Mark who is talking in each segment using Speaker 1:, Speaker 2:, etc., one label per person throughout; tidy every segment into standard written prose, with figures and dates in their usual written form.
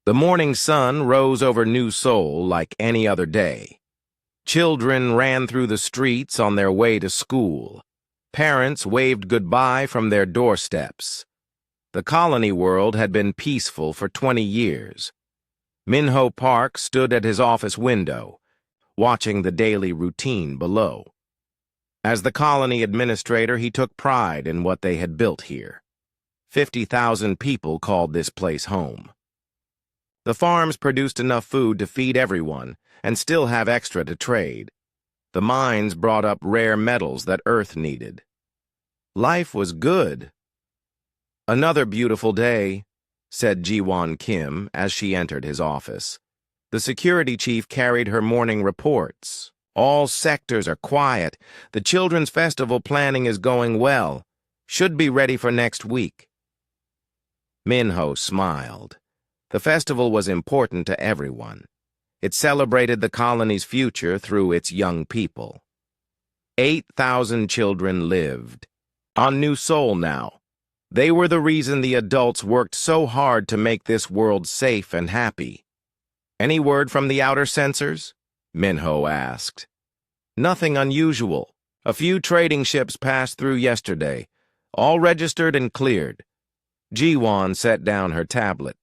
Speaker 1: The morning sun rose over New Seoul like any other day. Children ran through the streets on their way to school. Parents waved goodbye from their doorsteps. The colony world had been peaceful for 20 years. Minho Park stood at his office window, watching the daily routine below. As the colony administrator, he took pride in what they had built here. 50,000 people called this place home. The farms produced enough food to feed everyone and still have extra to trade. The mines brought up rare metals that Earth needed. Life was good. "Another beautiful day," said Ji-won Kim as she entered his office. The security chief carried her morning reports. "All sectors are quiet. The children's festival planning is going well. Should be ready for next week." Minho smiled. The festival was important to everyone. It celebrated the colony's future through its young people. 8,000 children lived on New Seoul now. They were the reason the adults worked so hard to make this world safe and happy. "Any word from the outer sensors?" Minho asked. "Nothing unusual. A few trading ships passed through yesterday, all registered and cleared." Ji-won set down her tablet.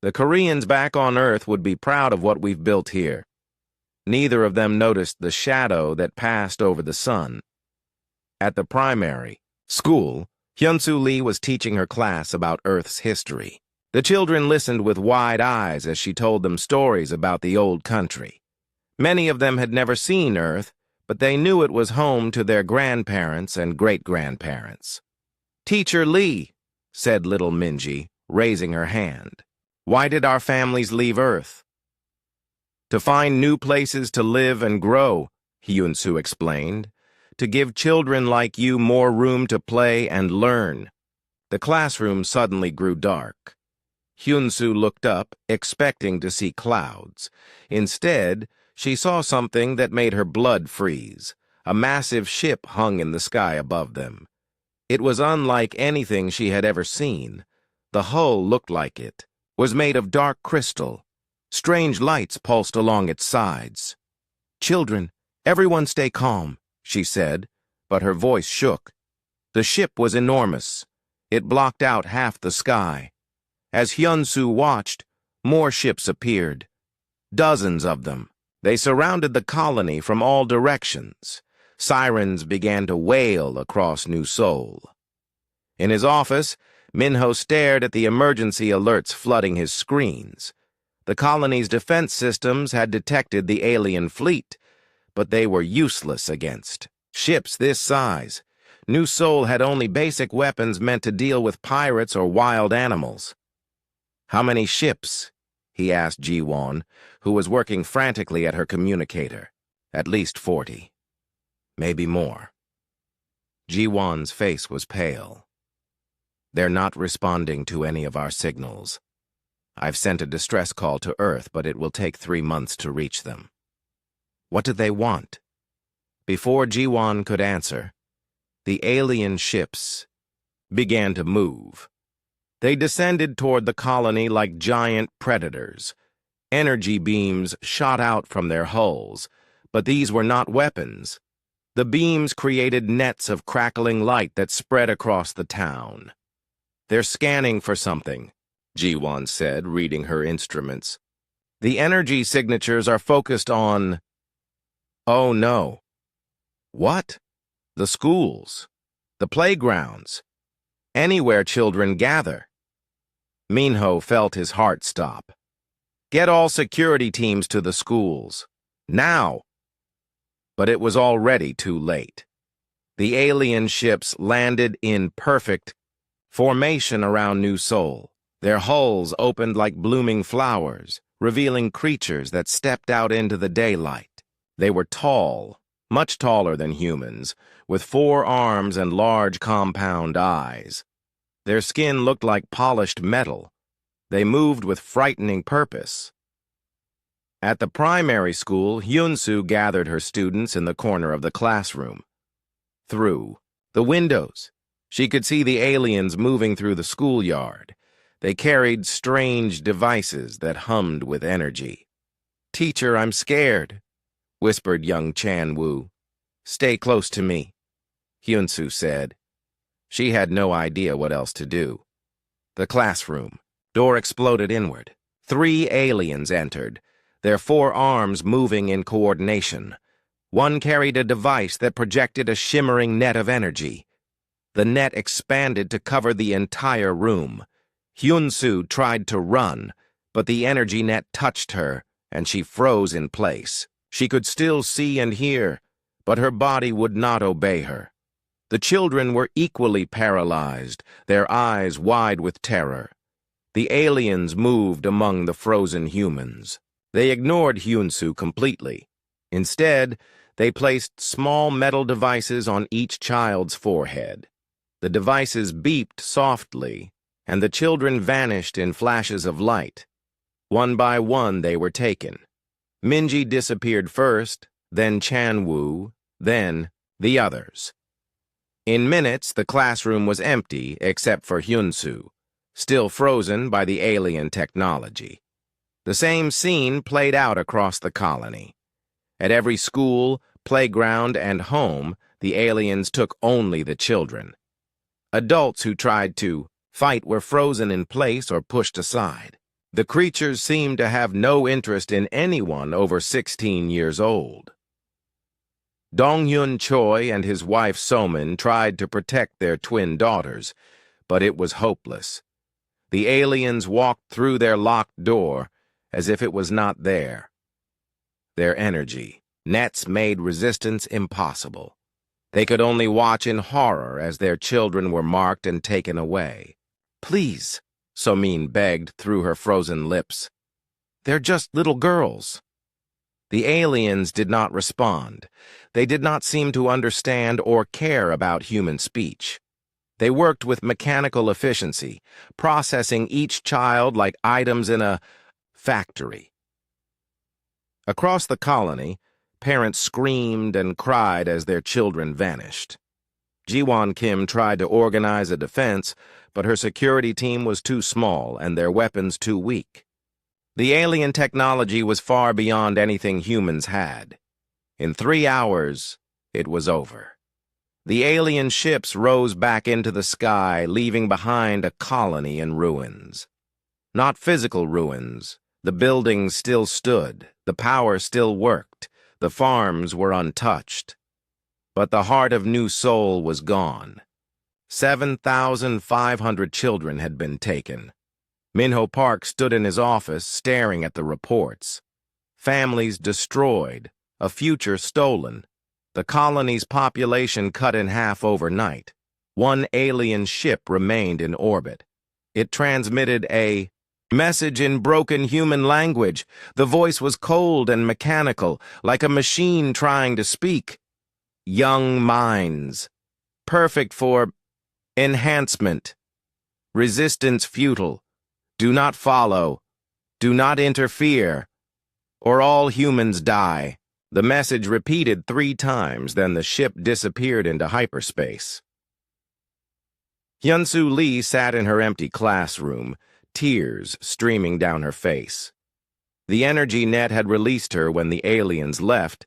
Speaker 1: "The Koreans back on Earth would be proud of what we've built here." Neither of them noticed the shadow that passed over the sun. At the primary school, Hyun-soo Lee was teaching her class about Earth's history. The children listened with wide eyes as she told them stories about the old country. Many of them had never seen Earth, but they knew it was home to their grandparents and great-grandparents. "Teacher Lee," said little Minji, raising her hand. "Why did our families leave Earth?" "To find new places to live and grow," Hyun-soo explained. "To give children like you more room to play and learn." The classroom suddenly grew dark. Hyun-soo looked up, expecting to see clouds. Instead, she saw something that made her blood freeze. A massive ship hung in the sky above them. It was unlike anything she had ever seen. The hull looked like it, was made of dark crystal. Strange lights pulsed along its sides. "Children, everyone stay calm," she said, but her voice shook. The ship was enormous. It blocked out half the sky. As Hyun-soo watched, more ships appeared. Dozens of them. They surrounded the colony from all directions. Sirens began to wail across New Seoul. In his office, Minho stared at the emergency alerts flooding his screens. The colony's defense systems had detected the alien fleet, but they were useless against ships this size. New Seoul had only basic weapons meant to deal with pirates or wild animals. "How many ships?" he asked Ji-won, who was working frantically at her communicator. "At least 40. Maybe more." Ji-won's face was pale. "They're not responding to any of our signals. I've sent a distress call to Earth, but it will take 3 months to reach them." "What do they want?" Before Ji-won could answer, the alien ships began to move. They descended toward the colony like giant predators. Energy beams shot out from their hulls, but these were not weapons. The beams created nets of crackling light that spread across the town. "They're scanning for something," Ji-won said, reading her instruments. "The energy signatures are focused on..." "Oh no." "What?" "The schools. The playgrounds. Anywhere children gather." Minho felt his heart stop. "Get all security teams to the schools. Now!" But it was already too late. The alien ships landed in perfect formation around New Seoul. Their hulls opened like blooming flowers, revealing creatures that stepped out into the daylight. They were tall, much taller than humans, with 4 arms and large compound eyes. Their skin looked like polished metal. They moved with frightening purpose. At the primary school, Hyun-soo gathered her students in the corner of the classroom. Through the windows, she could see the aliens moving through the schoolyard. They carried strange devices that hummed with energy. "Teacher, I'm scared," whispered young Chan-woo. "Stay close to me," Hyun-soo said. She had no idea what else to do. The classroom. Door exploded inward. 3 aliens entered, their 4 arms moving in coordination. One carried a device that projected a shimmering net of energy. The net expanded to cover the entire room. Hyun-soo tried to run, but the energy net touched her, and she froze in place. She could still see and hear, but her body would not obey her. The children were equally paralyzed, their eyes wide with terror. The aliens moved among the frozen humans. They ignored Hyun-soo completely. Instead, they placed small metal devices on each child's forehead. The devices beeped softly, and the children vanished in flashes of light. One by one they were taken. Minji disappeared first, then Chan-woo, then the others. In minutes, the classroom was empty except for Hyun-soo, still frozen by the alien technology. The same scene played out across the colony. At every school, playground, and home, the aliens took only the children. Adults who tried to fight were frozen in place or pushed aside. The creatures seemed to have no interest in anyone over 16 years old. Dong-hyun Choi and his wife Somin tried to protect their twin daughters, but it was hopeless. The aliens walked through their locked door as if it was not there. Their energy, nets made resistance impossible. They could only watch in horror as their children were marked and taken away. "Please," Somin begged through her frozen lips. "They're just little girls." The aliens did not respond. They did not seem to understand or care about human speech. They worked with mechanical efficiency, processing each child like items in a factory. Across the colony, parents screamed and cried as their children vanished. Ji-won Kim tried to organize a defense, but her security team was too small and their weapons too weak. The alien technology was far beyond anything humans had. In 3 hours, it was over. The alien ships rose back into the sky, leaving behind a colony in ruins. Not physical ruins. The buildings still stood, the power still worked, the farms were untouched. But the heart of New Seoul was gone. 7,500 children had been taken. Minho Park stood in his office, staring at the reports. Families destroyed, a future stolen. The colony's population cut in half overnight. 1 alien ship remained in orbit. It transmitted a message in broken human language. The voice was cold and mechanical, like a machine trying to speak. "Young minds. Perfect for enhancement. Resistance futile. Do not follow. Do not interfere. Or all humans die." The message repeated 3 times, then the ship disappeared into hyperspace. Hyun-soo Lee sat in her empty classroom, tears streaming down her face. The energy net had released her when the aliens left,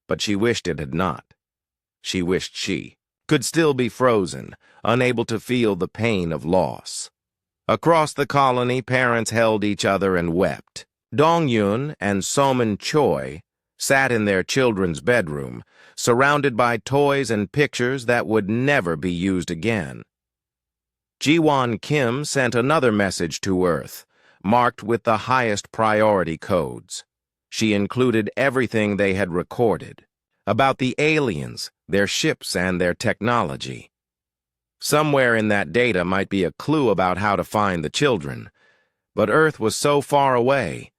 Speaker 1: but she wished it had not. She wished she could still be frozen, unable to feel the pain of loss. Across the colony, parents held each other and wept. Dong-hyun and Somin Choi sat in their children's bedroom, surrounded by toys and pictures that would never be used again. Ji-won Kim sent another message to Earth, marked with the highest priority codes. She included everything they had recorded, about the aliens, their ships, and their technology. Somewhere in that data might be a clue about how to find the children, but Earth was so far away,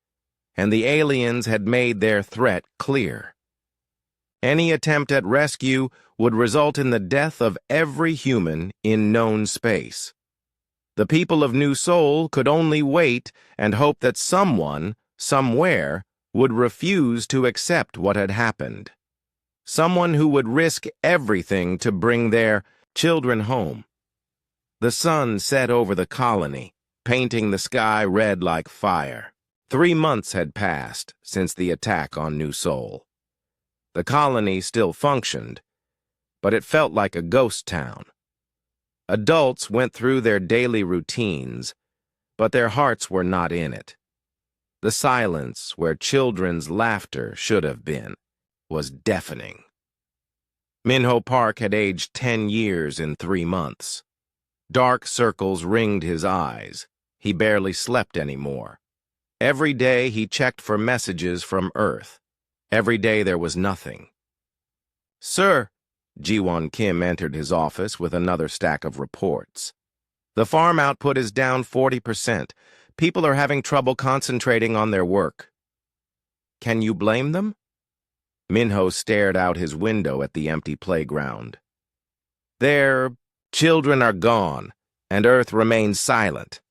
Speaker 1: and the aliens had made their threat clear. Any attempt at rescue would result in the death of every human in known space. The people of New Seoul could only wait and hope that someone, somewhere, would refuse to accept what had happened. Someone who would risk everything to bring their children home. The sun set over the colony, painting the sky red like fire. 3 months had passed since the attack on New Sol. The colony still functioned, but it felt like a ghost town. Adults went through their daily routines, but their hearts were not in it. The silence where children's laughter should have been was deafening. Minho Park had aged 10 years in 3 months. Dark circles ringed his eyes. He barely slept anymore. Every day he checked for messages from Earth. Every day there was nothing. "Sir," Ji-won Kim entered his office with another stack of reports. "The farm output is down 40%. People are having trouble concentrating on their work." "Can you blame them?" Minho stared out his window at the empty playground. "Their children are gone, and Earth remains silent."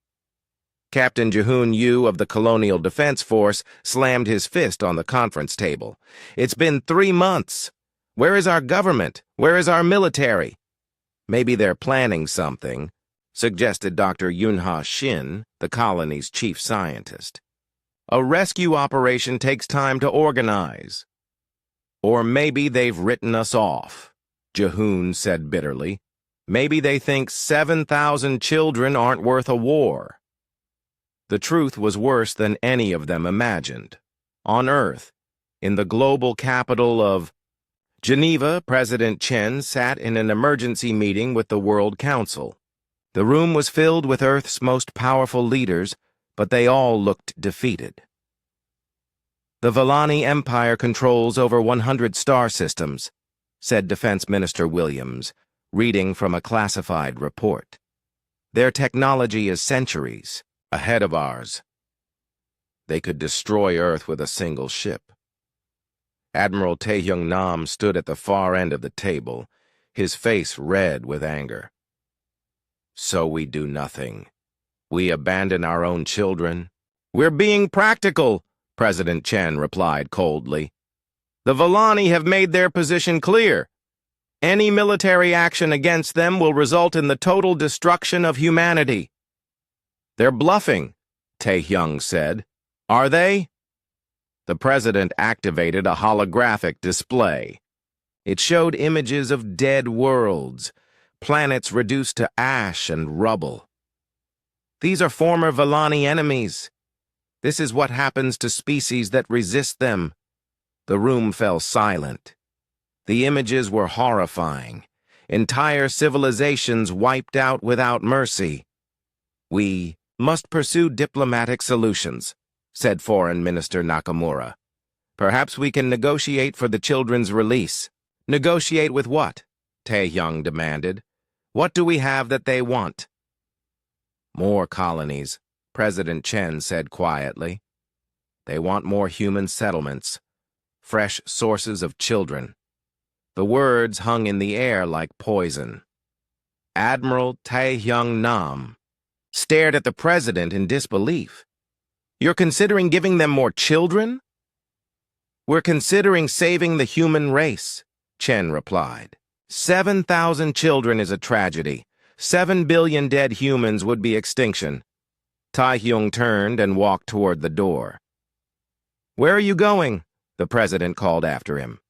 Speaker 1: Captain Jahoon Yu of the Colonial Defense Force slammed his fist on the conference table. "It's been 3 months. Where is our government? Where is our military?" "Maybe they're planning something," suggested Dr. Yunha Shin, the colony's chief scientist. "A rescue operation takes time to organize." "Or maybe they've written us off," Jahoon said bitterly. "Maybe they think 7,000 children aren't worth a war." The truth was worse than any of them imagined. On Earth, in the global capital of Geneva, President Chen sat in an emergency meeting with the World Council. The room was filled with Earth's most powerful leaders, but they all looked defeated. "The Vellani Empire controls over 100 star systems," said Defense Minister Williams, reading from a classified report. "Their technology is centuries ahead of ours. They could destroy Earth with a single ship." Admiral Taehyung Nam stood at the far end of the table, his face red with anger. "So we do nothing. We abandon our own children." "We're being practical," President Chen replied coldly. "The Vellani have made their position clear. Any military action against them will result in the total destruction of humanity." "They're bluffing," Taehyung said. "Are they?" The president activated a holographic display. It showed images of dead worlds, planets reduced to ash and rubble. "These are former Vellani enemies. This is what happens to species that resist them." The room fell silent. The images were horrifying. Entire civilizations wiped out without mercy. "We must pursue diplomatic solutions," said Foreign Minister Nakamura. "Perhaps we can negotiate for the children's release." "Negotiate with what?" Taehyung demanded. "What do we have that they want?" "More colonies," President Chen said quietly. "They want more human settlements, fresh sources of children." The words hung in the air like poison. Admiral Taehyung Nam stared at the president in disbelief. "You're considering giving them more children?" "We're considering saving the human race," Chen replied. 7,000 children is a tragedy. 7 billion dead humans would be extinction. Taehyung turned and walked toward the door. "Where are you going?" the president called after him.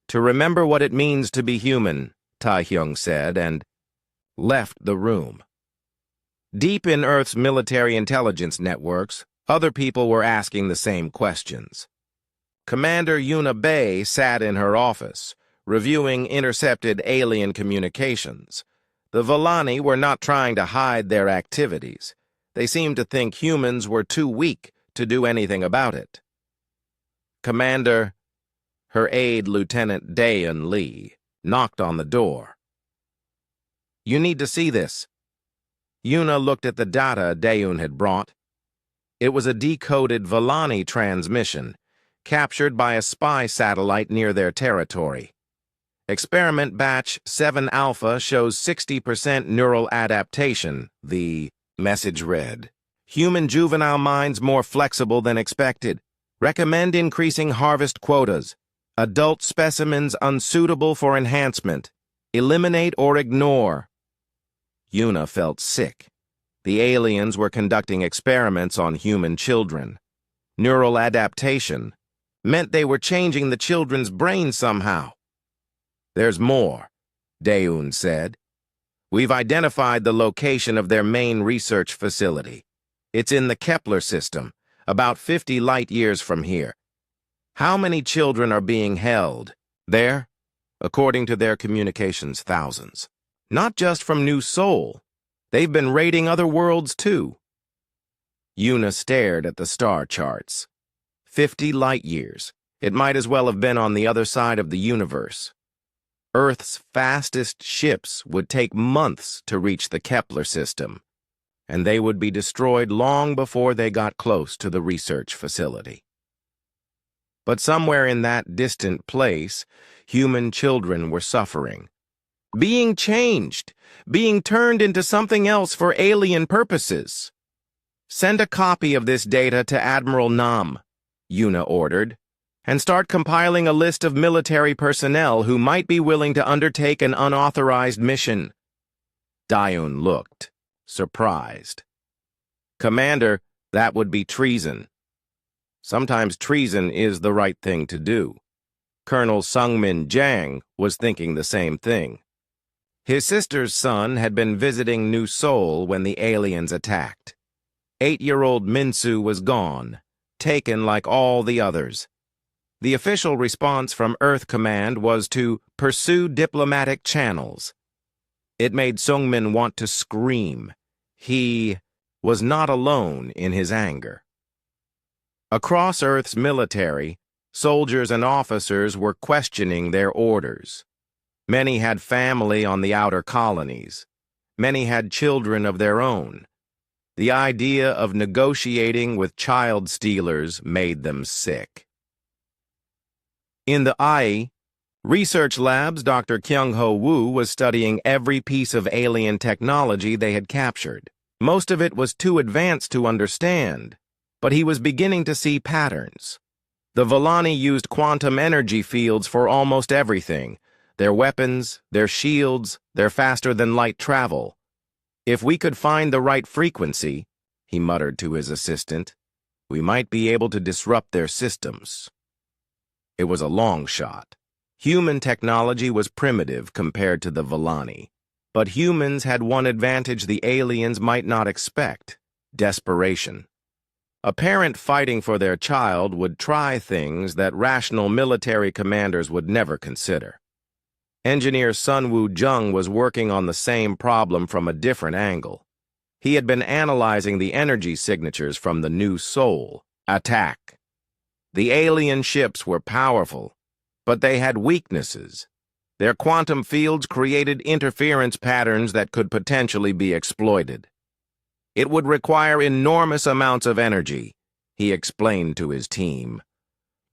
Speaker 1: "To remember what it means to be human," Taehyung said, and left the room. Deep in Earth's military intelligence networks, other people were asking the same questions. Commander Yuna Bay sat in her office, reviewing intercepted alien communications. The Vellani were not trying to hide their activities. They seemed to think humans were too weak to do anything about it. Commander, her aide Lieutenant Daeun Lee, knocked on the door. "You need to see this." Yuna looked at the data Daeun had brought. It was a decoded Vellani transmission, captured by a spy satellite near their territory. Experiment batch 7 Alpha shows 60% neural adaptation, the message read. "Human juvenile minds more flexible than expected. Recommend increasing harvest quotas. Adult specimens unsuitable for enhancement. Eliminate or ignore." Yuna felt sick. The aliens were conducting experiments on human children. Neural adaptation meant they were changing the children's brains somehow. "There's more," Daeun said. "We've identified the location of their main research facility. It's in the Kepler system, about 50 light-years from here. How many children are being held there?" "According to their communications, thousands. Not just from New Sol. They've been raiding other worlds, too." Yuna stared at the star charts. 50 light-years. It might as well have been on the other side of the universe. Earth's fastest ships would take months to reach the Kepler system, and they would be destroyed long before they got close to the research facility. But somewhere in that distant place, human children were suffering. Being changed, being turned into something else for alien purposes. "Send a copy of this data to Admiral Nam," Yuna ordered, "and start compiling a list of military personnel who might be willing to undertake an unauthorized mission." Daeun looked, surprised. "Commander, that would be treason." "Sometimes treason is the right thing to do." Colonel Sungmin Jang was thinking the same thing. His sister's son had been visiting New Sol when the aliens attacked. 8-year-old Minsu was gone, taken like all the others. The official response from Earth Command was to pursue diplomatic channels. It made Sungmin want to scream. He was not alone in his anger. Across Earth's military, soldiers and officers were questioning their orders. Many had family on the outer colonies. Many had children of their own. The idea of negotiating with child stealers made them sick. In the AI research labs, Dr. Kyung-Ho Woo was studying every piece of alien technology they had captured. Most of it was too advanced to understand, but he was beginning to see patterns. The Volani used quantum energy fields for almost everything: their weapons, their shields, their faster-than-light travel. "If we could find the right frequency," he muttered to his assistant, "we might be able to disrupt their systems." It was a long shot. Human technology was primitive compared to the Volani, but humans had one advantage the aliens might not expect: desperation. A parent fighting for their child would try things that rational military commanders would never consider. Engineer Sun Woo Jung was working on the same problem from a different angle. He had been analyzing the energy signatures from the New Sol attack. The alien ships were powerful, but they had weaknesses. Their quantum fields created interference patterns that could potentially be exploited. It would require enormous amounts of energy, he explained to his team.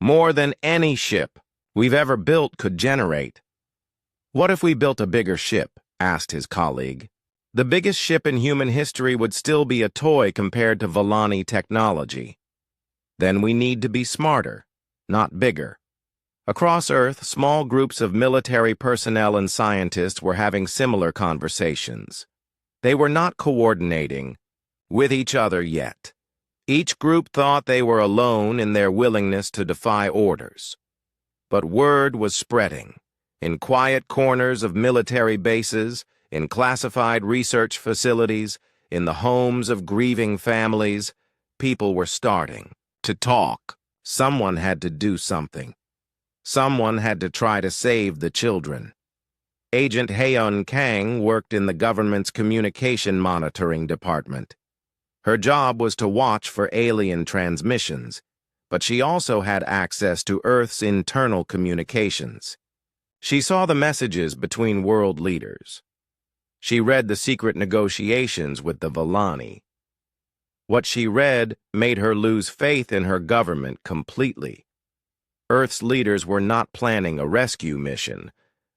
Speaker 1: More than any ship we've ever built could generate. "What if we built a bigger ship?" asked his colleague. "The biggest ship in human history would still be a toy compared to Volani technology." "Then we need to be smarter, not bigger." Across Earth, small groups of military personnel and scientists were having similar conversations. They were not coordinating with each other yet. Each group thought they were alone in their willingness to defy orders. But word was spreading. In quiet corners of military bases, in classified research facilities, in the homes of grieving families, people were starting to talk. Someone had to do something. Someone had to try to save the children. Agent Haeun Kang worked in the government's communication monitoring department. Her job was to watch for alien transmissions, but she also had access to Earth's internal communications. She saw the messages between world leaders. She read the secret negotiations with the Volani. What she read made her lose faith in her government completely. Earth's leaders were not planning a rescue mission.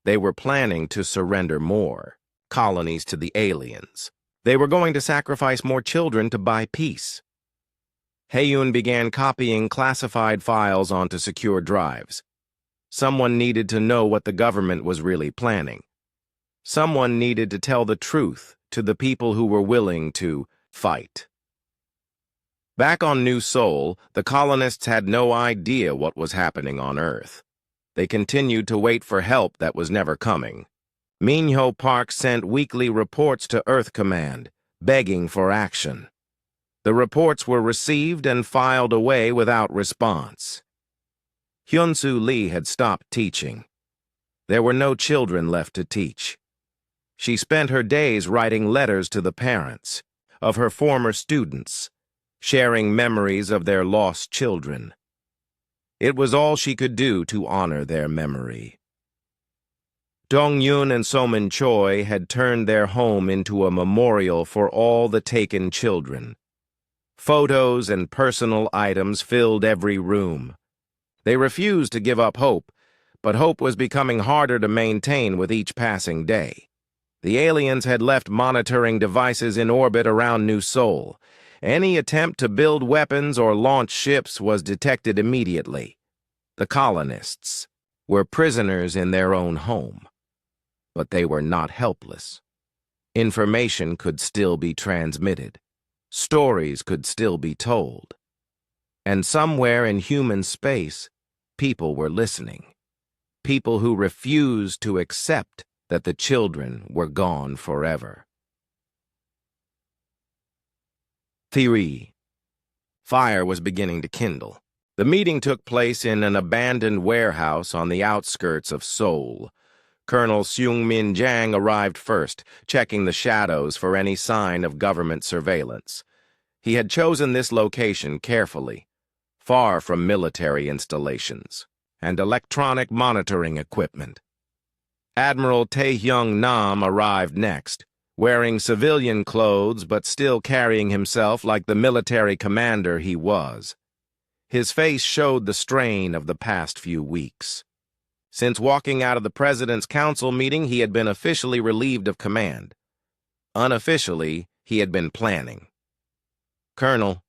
Speaker 1: They were planning to surrender more colonies to the aliens. They were going to sacrifice more children to buy peace. Haeun began copying classified files onto secure drives. Someone needed to know what the government was really planning. Someone needed to tell the truth to the people who were willing to Fight. Back on New Sol, the colonists had no idea what was happening on Earth. They continued to wait for help that was never coming. Minho Park sent weekly reports to Earth Command, begging for action. The reports were received and filed away without response. Hyunsu Lee had stopped teaching. There were no children left to teach. She spent her days writing letters to the parents of her former students, sharing memories of their lost children. It was all she could do to honor their memory. Dong-Yun and So-min Choi had turned their home into a memorial for all the taken children. Photos and personal items filled every room. They refused to give up hope, but hope was becoming harder to maintain with each passing day. The aliens had left monitoring devices in orbit around New Sol. Any attempt to build weapons or launch ships was detected immediately. The colonists were prisoners in their own home, but they were not helpless. Information could still be transmitted. Stories could still be told. And somewhere in human space, people were listening. People who refused to accept that the children were gone forever. Theory. Fire was beginning to kindle. The meeting took place in an abandoned warehouse on the outskirts of Seoul. Colonel Seung-min Jang arrived first, checking the shadows for any sign of government surveillance. He had chosen this location carefully, far from military installations and electronic monitoring equipment. Admiral Tae-hyung Nam arrived next, wearing civilian clothes but still carrying himself like the military commander he was. His face showed the strain of the past few weeks. Since walking out of the President's Council meeting, he had been officially relieved of command. Unofficially, he had been planning. Colonel,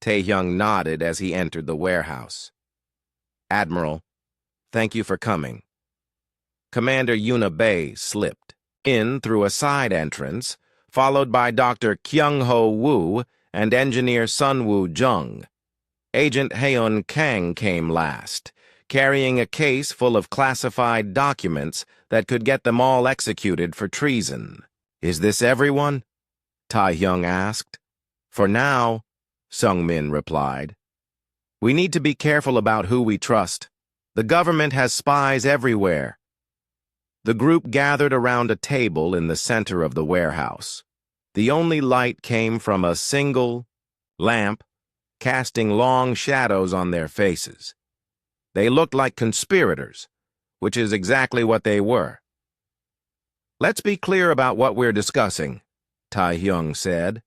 Speaker 1: Tae-hyung nodded as he entered the warehouse. Admiral, thank you for coming. Commander Yuna Bae slipped in through a side entrance, followed by Dr. Kyung-ho Woo and Engineer Sun-woo Jung. Agent Haeun Kang came last, carrying a case full of classified documents that could get them all executed for treason. Is this everyone? Tae-hyung asked. For now, Sung-min replied. We need to be careful about who we trust. The government has spies everywhere. The group gathered around a table in the center of the warehouse. The only light came from a single lamp, casting long shadows on their faces. They looked like conspirators, which is exactly what they were. Let's be clear about what we're discussing, Tae-hyung said.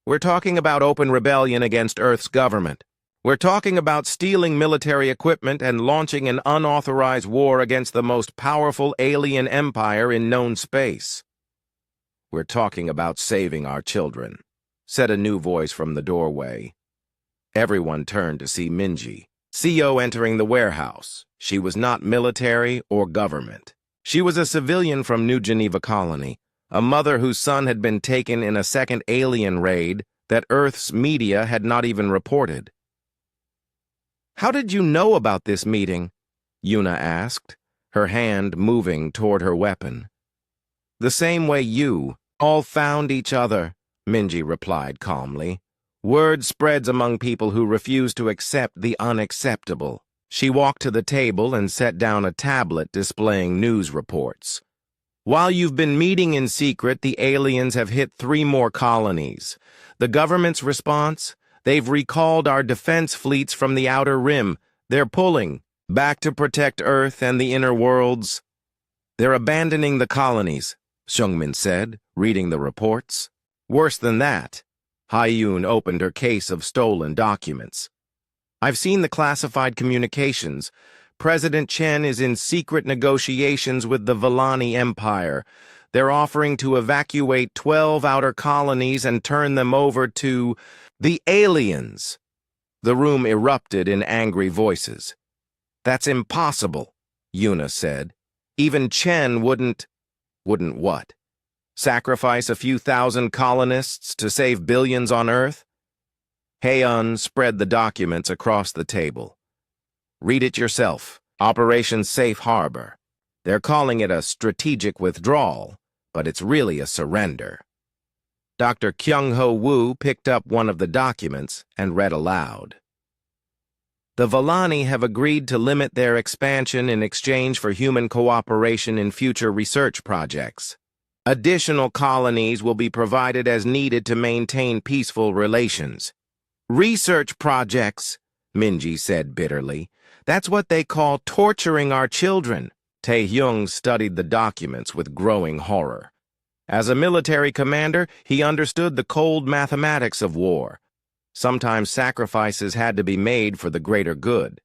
Speaker 1: We're talking about open rebellion against Earth's government. We're talking about stealing military equipment and launching an unauthorized war against the most powerful alien empire in known space. We're talking about saving our children, said a new voice from the doorway. Everyone turned to see Minji, CO entering the warehouse. She was not military or government. She was a civilian from New Geneva Colony, a mother whose son had been taken in a second alien raid that Earth's media had not even reported. How did you know about this meeting? Yuna asked, her hand moving toward her weapon. The same way you all found each other, Minji replied calmly. Word spreads among people who refuse to accept the unacceptable. She walked to the table and set down a tablet displaying news reports. While you've been meeting in secret, the aliens have hit 3 more colonies. The government's response? They've recalled our defense fleets from the Outer Rim. They're pulling back to protect Earth and the inner worlds. They're abandoning the colonies, Seung-min said, reading the reports. Worse than that. Hae-yoon opened her case of stolen documents. I've seen the classified communications. President Chen is in secret negotiations with the Villani Empire. They're offering to evacuate 12 outer colonies and turn them over to the aliens. The room erupted in angry voices. That's impossible, Yuna said. Even Chen wouldn't what? Sacrifice a few thousand colonists to save billions on Earth? Heian spread the documents across the table. Read it yourself. Operation Safe Harbor. They're calling it a strategic withdrawal, but it's really a surrender. Dr. Kyung-Ho Woo picked up one of the documents and read aloud. The Volani have agreed to limit their expansion in exchange for human cooperation in future research projects. Additional colonies will be provided as needed to maintain peaceful relations. Research projects, Minji said bitterly. That's what they call torturing our children. Tae-hyung studied the documents with growing horror. As a military commander, he understood the cold mathematics of war. Sometimes sacrifices had to be made for the greater good.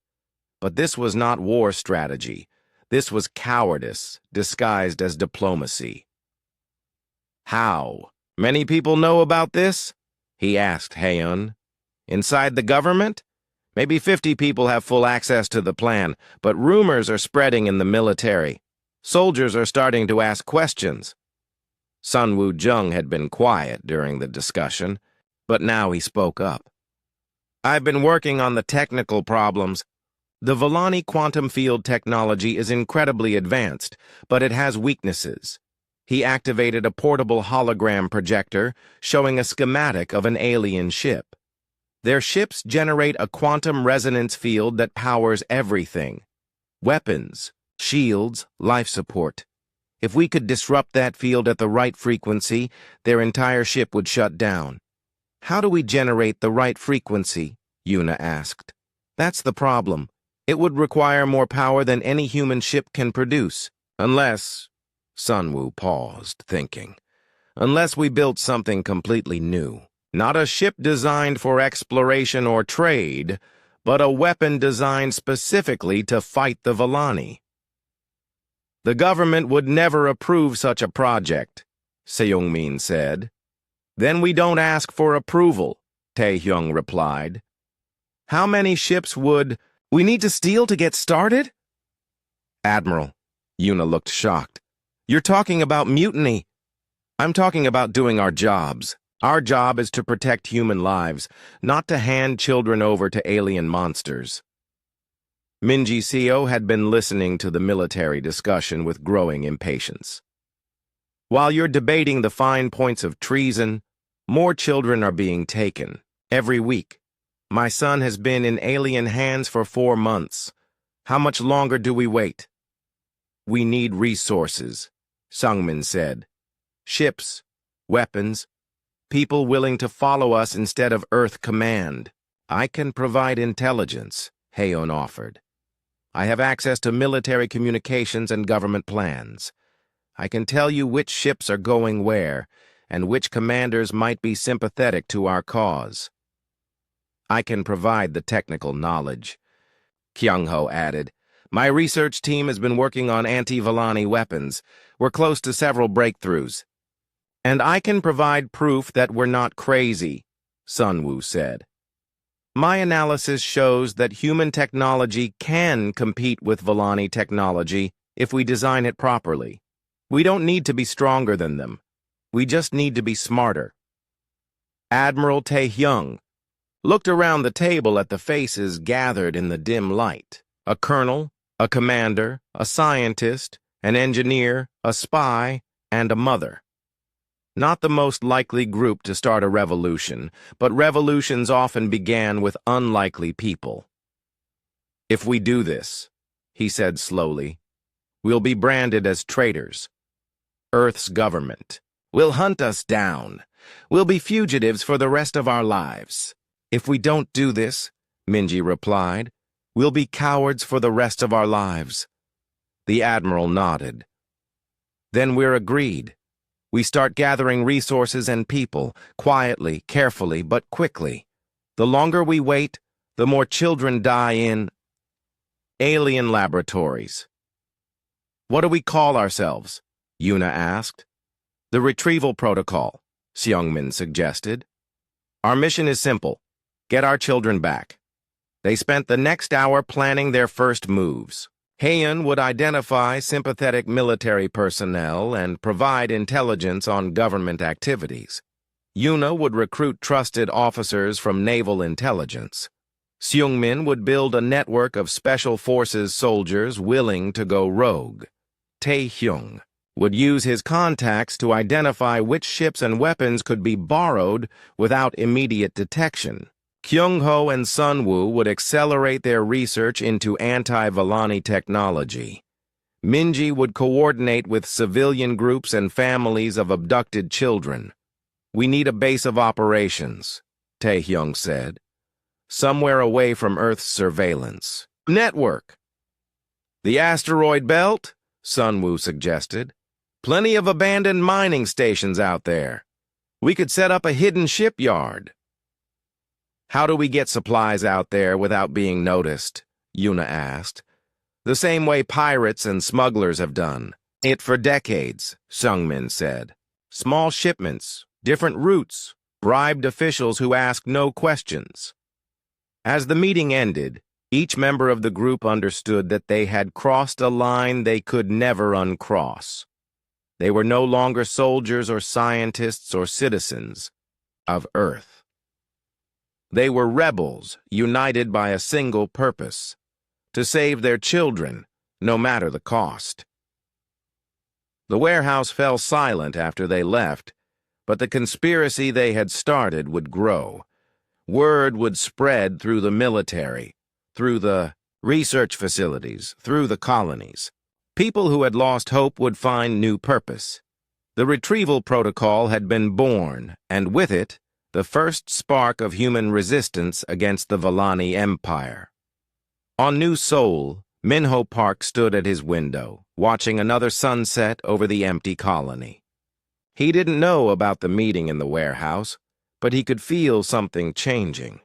Speaker 1: But this was not war strategy. This was cowardice, disguised as diplomacy. How? Many people know about this? He asked Heian. Inside the government? Maybe 50 people have full access to the plan, but rumors are spreading in the military. Soldiers are starting to ask questions. Sun Woo-jung had been quiet during the discussion, but now he spoke up. I've been working on the technical problems. The Volani quantum field technology is incredibly advanced, but it has weaknesses. He activated a portable hologram projector showing a schematic of an alien ship. Their ships generate a quantum resonance field that powers everything. Weapons, shields, life support. If we could disrupt that field at the right frequency, their entire ship would shut down. How do we generate the right frequency? Yuna asked. That's the problem. It would require more power than any human ship can produce. Unless... Sunwoo paused, thinking. Unless we built something completely new. Not a ship designed for exploration or trade, but a weapon designed specifically to fight the Volani. The government would never approve such a project, Seung-min said. Then we don't ask for approval, Tae-hyung replied. How many ships would we need to steal to get started? Admiral, Yuna looked shocked. You're talking about mutiny. I'm talking about doing our jobs. Our job is to protect human lives, not to hand children over to alien monsters. Minji Seo had been listening to the military discussion with growing impatience. While you're debating the fine points of treason, more children are being taken, every week. My son has been in alien hands for 4 months. How much longer do we wait? We need resources, Sungmin said. Ships, weapons, people willing to follow us instead of Earth command. I can provide intelligence, Heian offered. I have access to military communications and government plans. I can tell you which ships are going where, and which commanders might be sympathetic to our cause. I can provide the technical knowledge. Kyung-ho added, My research team has been working on anti-Volani weapons. We're close to several breakthroughs. And I can provide proof that we're not crazy, Sunwoo said. My analysis shows that human technology can compete with Volani technology if we design it properly. We don't need to be stronger than them. We just need to be smarter. Admiral Tae-hyung looked around the table at the faces gathered in the dim light. A colonel, a commander, a scientist, an engineer, a spy, and a mother. Not the most likely group to start a revolution, but revolutions often began with unlikely people. If we do this, he said slowly, we'll be branded as traitors. Earth's government will hunt us down. We'll be fugitives for the rest of our lives. If we don't do this, Minji replied, we'll be cowards for the rest of our lives. The Admiral nodded. Then we're agreed. We start gathering resources and people, quietly, carefully, but quickly. The longer we wait, the more children die in alien laboratories. What do we call ourselves? Yuna asked. The Retrieval Protocol, Seung-min suggested. Our mission is simple. Get our children back. They spent the next hour planning their first moves. Heian would identify sympathetic military personnel and provide intelligence on government activities. Yuna would recruit trusted officers from naval intelligence. Seungmin would build a network of special forces soldiers willing to go rogue. Taehyung would use his contacts to identify which ships and weapons could be borrowed without immediate detection. Kyungho and Sunwoo would accelerate their research into anti-Vallani technology. Minji would coordinate with civilian groups and families of abducted children. "We need a base of operations," Taehyung said. "Somewhere away from Earth's surveillance. Network." "The asteroid belt?" Sunwoo suggested. "Plenty of abandoned mining stations out there. We could set up a hidden shipyard." "How do we get supplies out there without being noticed?" Yuna asked. "The same way pirates and smugglers have done it for decades," Seungmin said. "Small shipments, different routes, bribed officials who ask no questions." As the meeting ended, each member of the group understood that they had crossed a line they could never uncross. They were no longer soldiers or scientists or citizens of Earth. They were rebels, united by a single purpose: to save their children, no matter the cost. The warehouse fell silent after they left, but the conspiracy they had started would grow. Word would spread through the military, through the research facilities, through the colonies. People who had lost hope would find new purpose. The retrieval protocol had been born, and with it, the first spark of human resistance against the Vallani Empire. On New Seoul, Minho Park stood at his window, watching another sunset over the empty colony. He didn't know about the meeting in the warehouse, but he could feel something changing.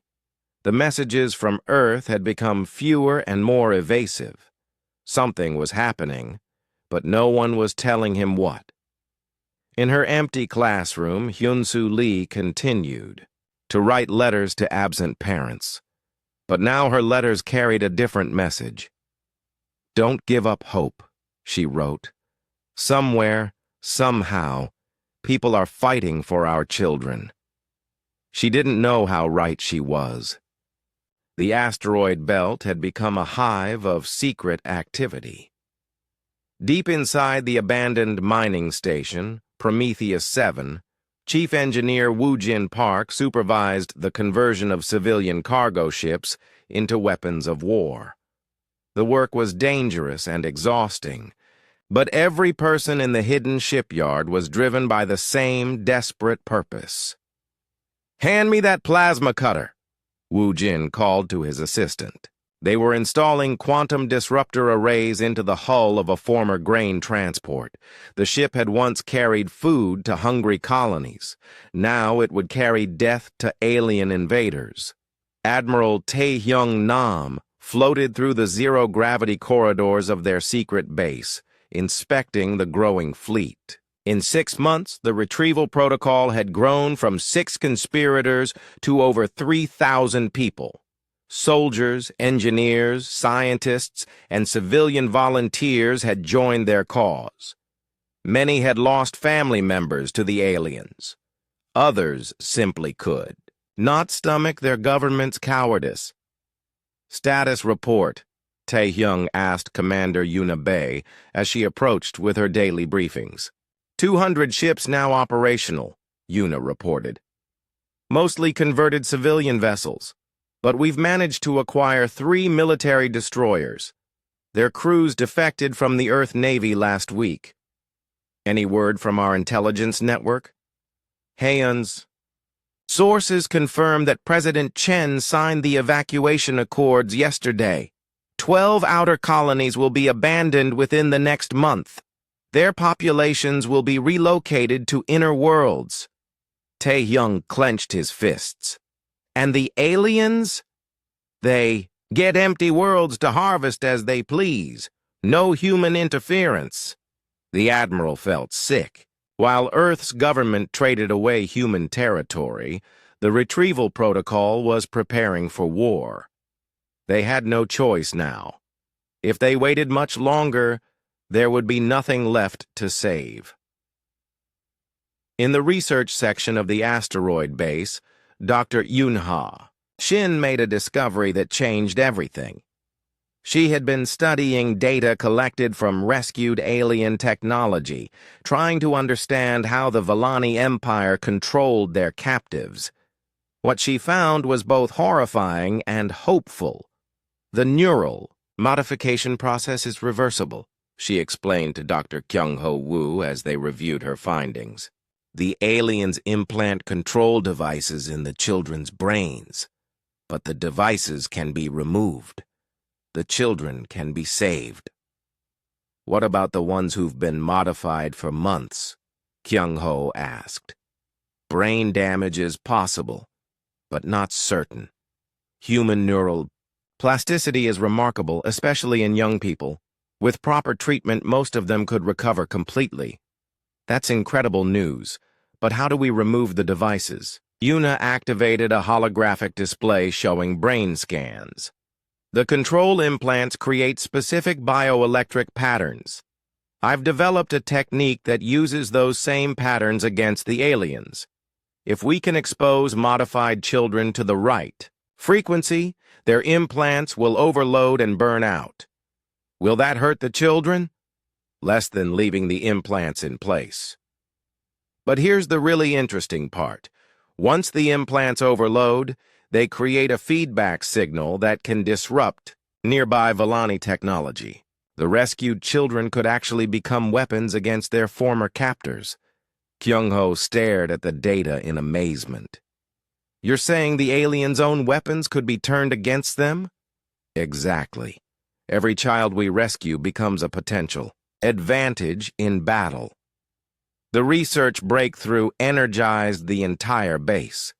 Speaker 1: The messages from Earth had become fewer and more evasive. Something was happening, but no one was telling him what. In her empty classroom, Hyun-Soo Lee continued to write letters to absent parents. But now her letters carried a different message. "Don't give up hope," she wrote. "Somewhere, somehow, people are fighting for our children." She didn't know how right she was. The asteroid belt had become a hive of secret activity. Deep inside the abandoned mining station, Prometheus 7, Chief Engineer Woo-Jin Park supervised the conversion of civilian cargo ships into weapons of war. The work was dangerous and exhausting, but every person in the hidden shipyard was driven by the same desperate purpose. "Hand me that plasma cutter," Woo-Jin called to his assistant. They were installing quantum disruptor arrays into the hull of a former grain transport. The ship had once carried food to hungry colonies. Now it would carry death to alien invaders. Admiral Taehyung Nam floated through the zero-gravity corridors of their secret base, inspecting the growing fleet. In 6 months, the retrieval protocol had grown from 6 conspirators to over 3,000 people. Soldiers, engineers, scientists, and civilian volunteers had joined their cause. Many had lost family members to the aliens. Others simply could not stomach their government's cowardice. "Status report," Taehyung asked Commander Yuna Bae as she approached with her daily briefings. 200 ships now operational," Yuna reported. "Mostly converted civilian vessels, but we've managed to acquire 3 military destroyers. Their crews defected from the Earth Navy last week. Any word from our intelligence network?" Heian's sources confirm that President Chen signed the evacuation accords yesterday. 12 outer colonies will be abandoned within the next month. Their populations will be relocated to inner worlds. Taehyung clenched his fists. "And the aliens? They get empty worlds to harvest as they please. No human interference." The Admiral felt sick. While Earth's government traded away human territory, the retrieval protocol was preparing for war. They had no choice now. If they waited much longer, there would be nothing left to save. In the research section of the asteroid base, Dr. Yunha Shin made a discovery that changed everything. She had been studying data collected from rescued alien technology, trying to understand how the Vellani Empire controlled their captives. What she found was both horrifying and hopeful. The neural modification process is reversible, she explained to Dr. Kyung-Ho Woo as they reviewed her findings. The aliens implant control devices in the children's brains, but the devices can be removed. The children can be saved. What about the ones who've been modified for months? Kyung-Ho asked. Brain damage is possible, but not certain. Human neural plasticity is remarkable, especially in young people. With proper treatment, most of them could recover completely. That's incredible news, but how do we remove the devices? Yuna activated a holographic display showing brain scans. The control implants create specific bioelectric patterns. I've developed a technique that uses those same patterns against the aliens. If we can expose modified children to the right frequency, their implants will overload and burn out. Will that hurt the children? Less than leaving the implants in place. But here's the really interesting part. Once the implants overload, they create a feedback signal that can disrupt nearby Vellani technology. The rescued children could actually become weapons against their former captors. Kyung-Ho stared at the data in amazement. You're saying the aliens' own weapons could be turned against them? Exactly. Every child we rescue becomes a potential advantage in battle. The research breakthrough energized the entire base.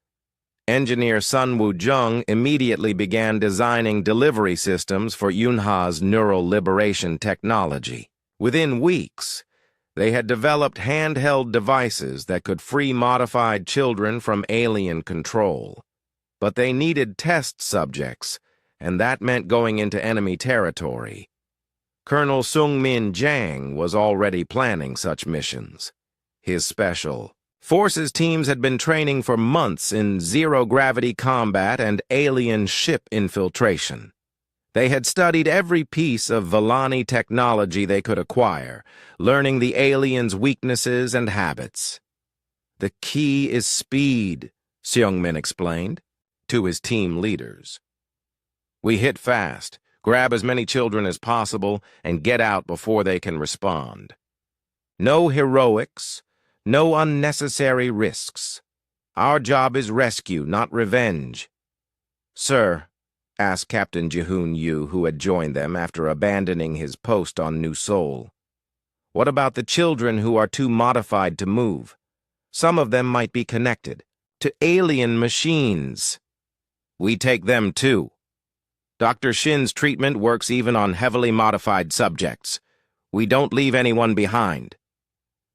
Speaker 1: Engineer Sun Woo-jung immediately began designing delivery systems for Yunha's neural liberation technology. Within weeks, they had developed handheld devices that could free modified children from alien control. But they needed test subjects, and that meant going into enemy territory. Colonel Sung-min Jang was already planning such missions. His special forces teams had been training for months in zero-gravity combat and alien ship infiltration. They had studied every piece of Vellani technology they could acquire, learning the aliens' weaknesses and habits. The key is speed, Seung-min explained to his team leaders. We hit fast, grab as many children as possible, and get out before they can respond. No heroics, no unnecessary risks. Our job is rescue, not revenge. Sir, asked Captain Ji-hoon Yu, who had joined them after abandoning his post on New Seoul. What about the children who are too modified to move? Some of them might be connected to alien machines. We take them too. Dr. Shin's treatment works even on heavily modified subjects. We don't leave anyone behind.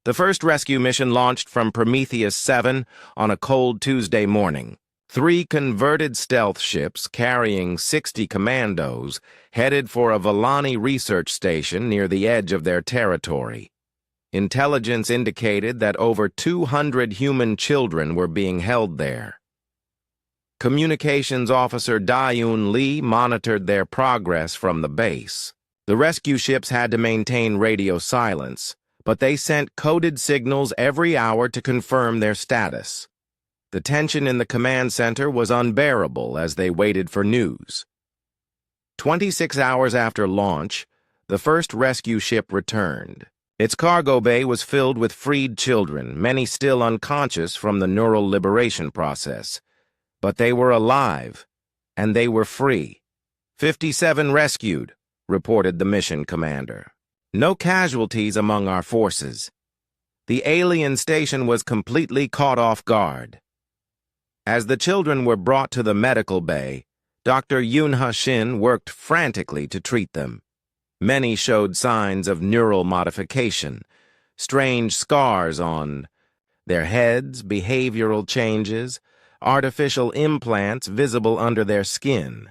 Speaker 1: The first rescue mission launched from Prometheus 7 on a cold Tuesday morning. 3 converted stealth ships carrying 60 commandos headed for a Vellani research station near the edge of their territory. Intelligence indicated that over 200 human children were being held there. Communications officer Daeun Lee monitored their progress from the base. The rescue ships had to maintain radio silence, but they sent coded signals every hour to confirm their status. The tension in the command center was unbearable as they waited for news. 26 hours after launch, the first rescue ship returned. Its cargo bay was filled with freed children, many still unconscious from the neural liberation process. But they were alive, and they were free. 57 rescued, reported the mission commander. No casualties among our forces. The alien station was completely caught off guard. As the children were brought to the medical bay, Dr. Yunha Shin worked frantically to treat them. Many showed signs of neural modification, strange scars on their heads, behavioral changes, artificial implants visible under their skin.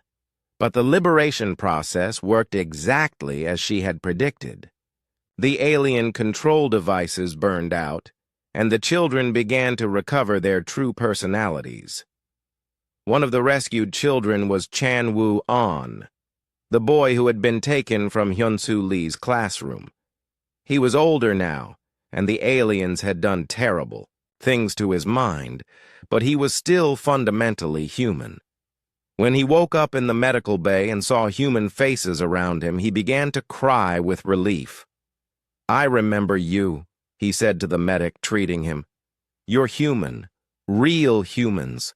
Speaker 1: But the liberation process worked exactly as she had predicted. The alien control devices burned out, and the children began to recover their true personalities. One of the rescued children was Chan-woo An, the boy who had been taken from Hyun-soo Lee's classroom. He was older now, and the aliens had done terrible things to his mind, but he was still fundamentally human. When he woke up in the medical bay and saw human faces around him, he began to cry with relief. "I remember you," he said to the medic treating him. "You're human, real humans."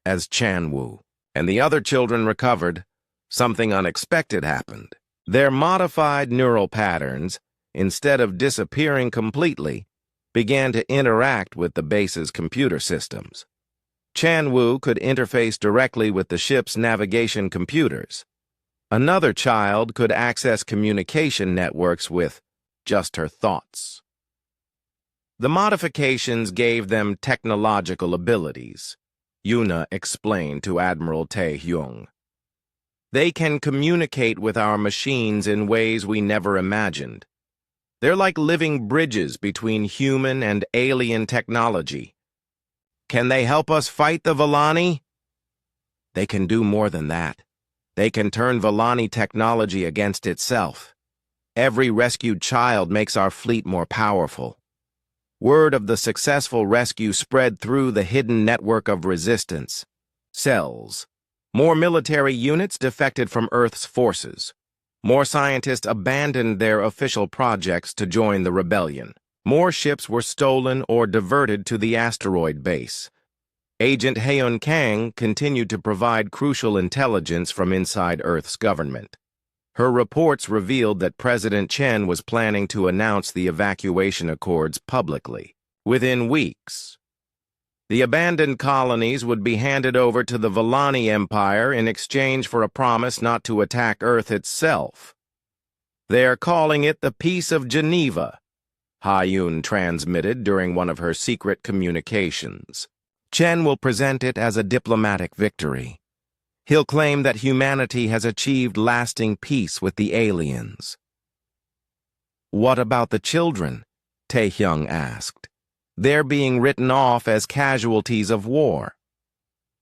Speaker 1: As Chan-woo and the other children recovered, something unexpected happened. Their modified neural patterns, instead of disappearing completely, began to interact with the base's computer systems. Chan-woo could interface directly with the ship's navigation computers. Another child could access communication networks with just her thoughts. The modifications gave them technological abilities, Yuna explained to Admiral Tae-hyung. They can communicate with our machines in ways we never imagined. They're like living bridges between human and alien technology. Can they help us fight the Villani? They can do more than that. They can turn Villani technology against itself. Every rescued child makes our fleet more powerful. Word of the successful rescue spread through the hidden network of resistance. Cells. More military units defected from Earth's forces. More scientists abandoned their official projects to join the rebellion. More ships were stolen or diverted to the asteroid base. Agent Haeun Kang continued to provide crucial intelligence from inside Earth's government. Her reports revealed that President Chen was planning to announce the evacuation accords publicly within weeks. The abandoned colonies would be handed over to the Villani Empire in exchange for a promise not to attack Earth itself. They're calling it the Peace of Geneva, Ha-Yun transmitted during one of her secret communications. Chen will present it as a diplomatic victory. He'll claim that humanity has achieved lasting peace with the aliens. What about the children? Tae-hyung asked. They're being written off as casualties of war.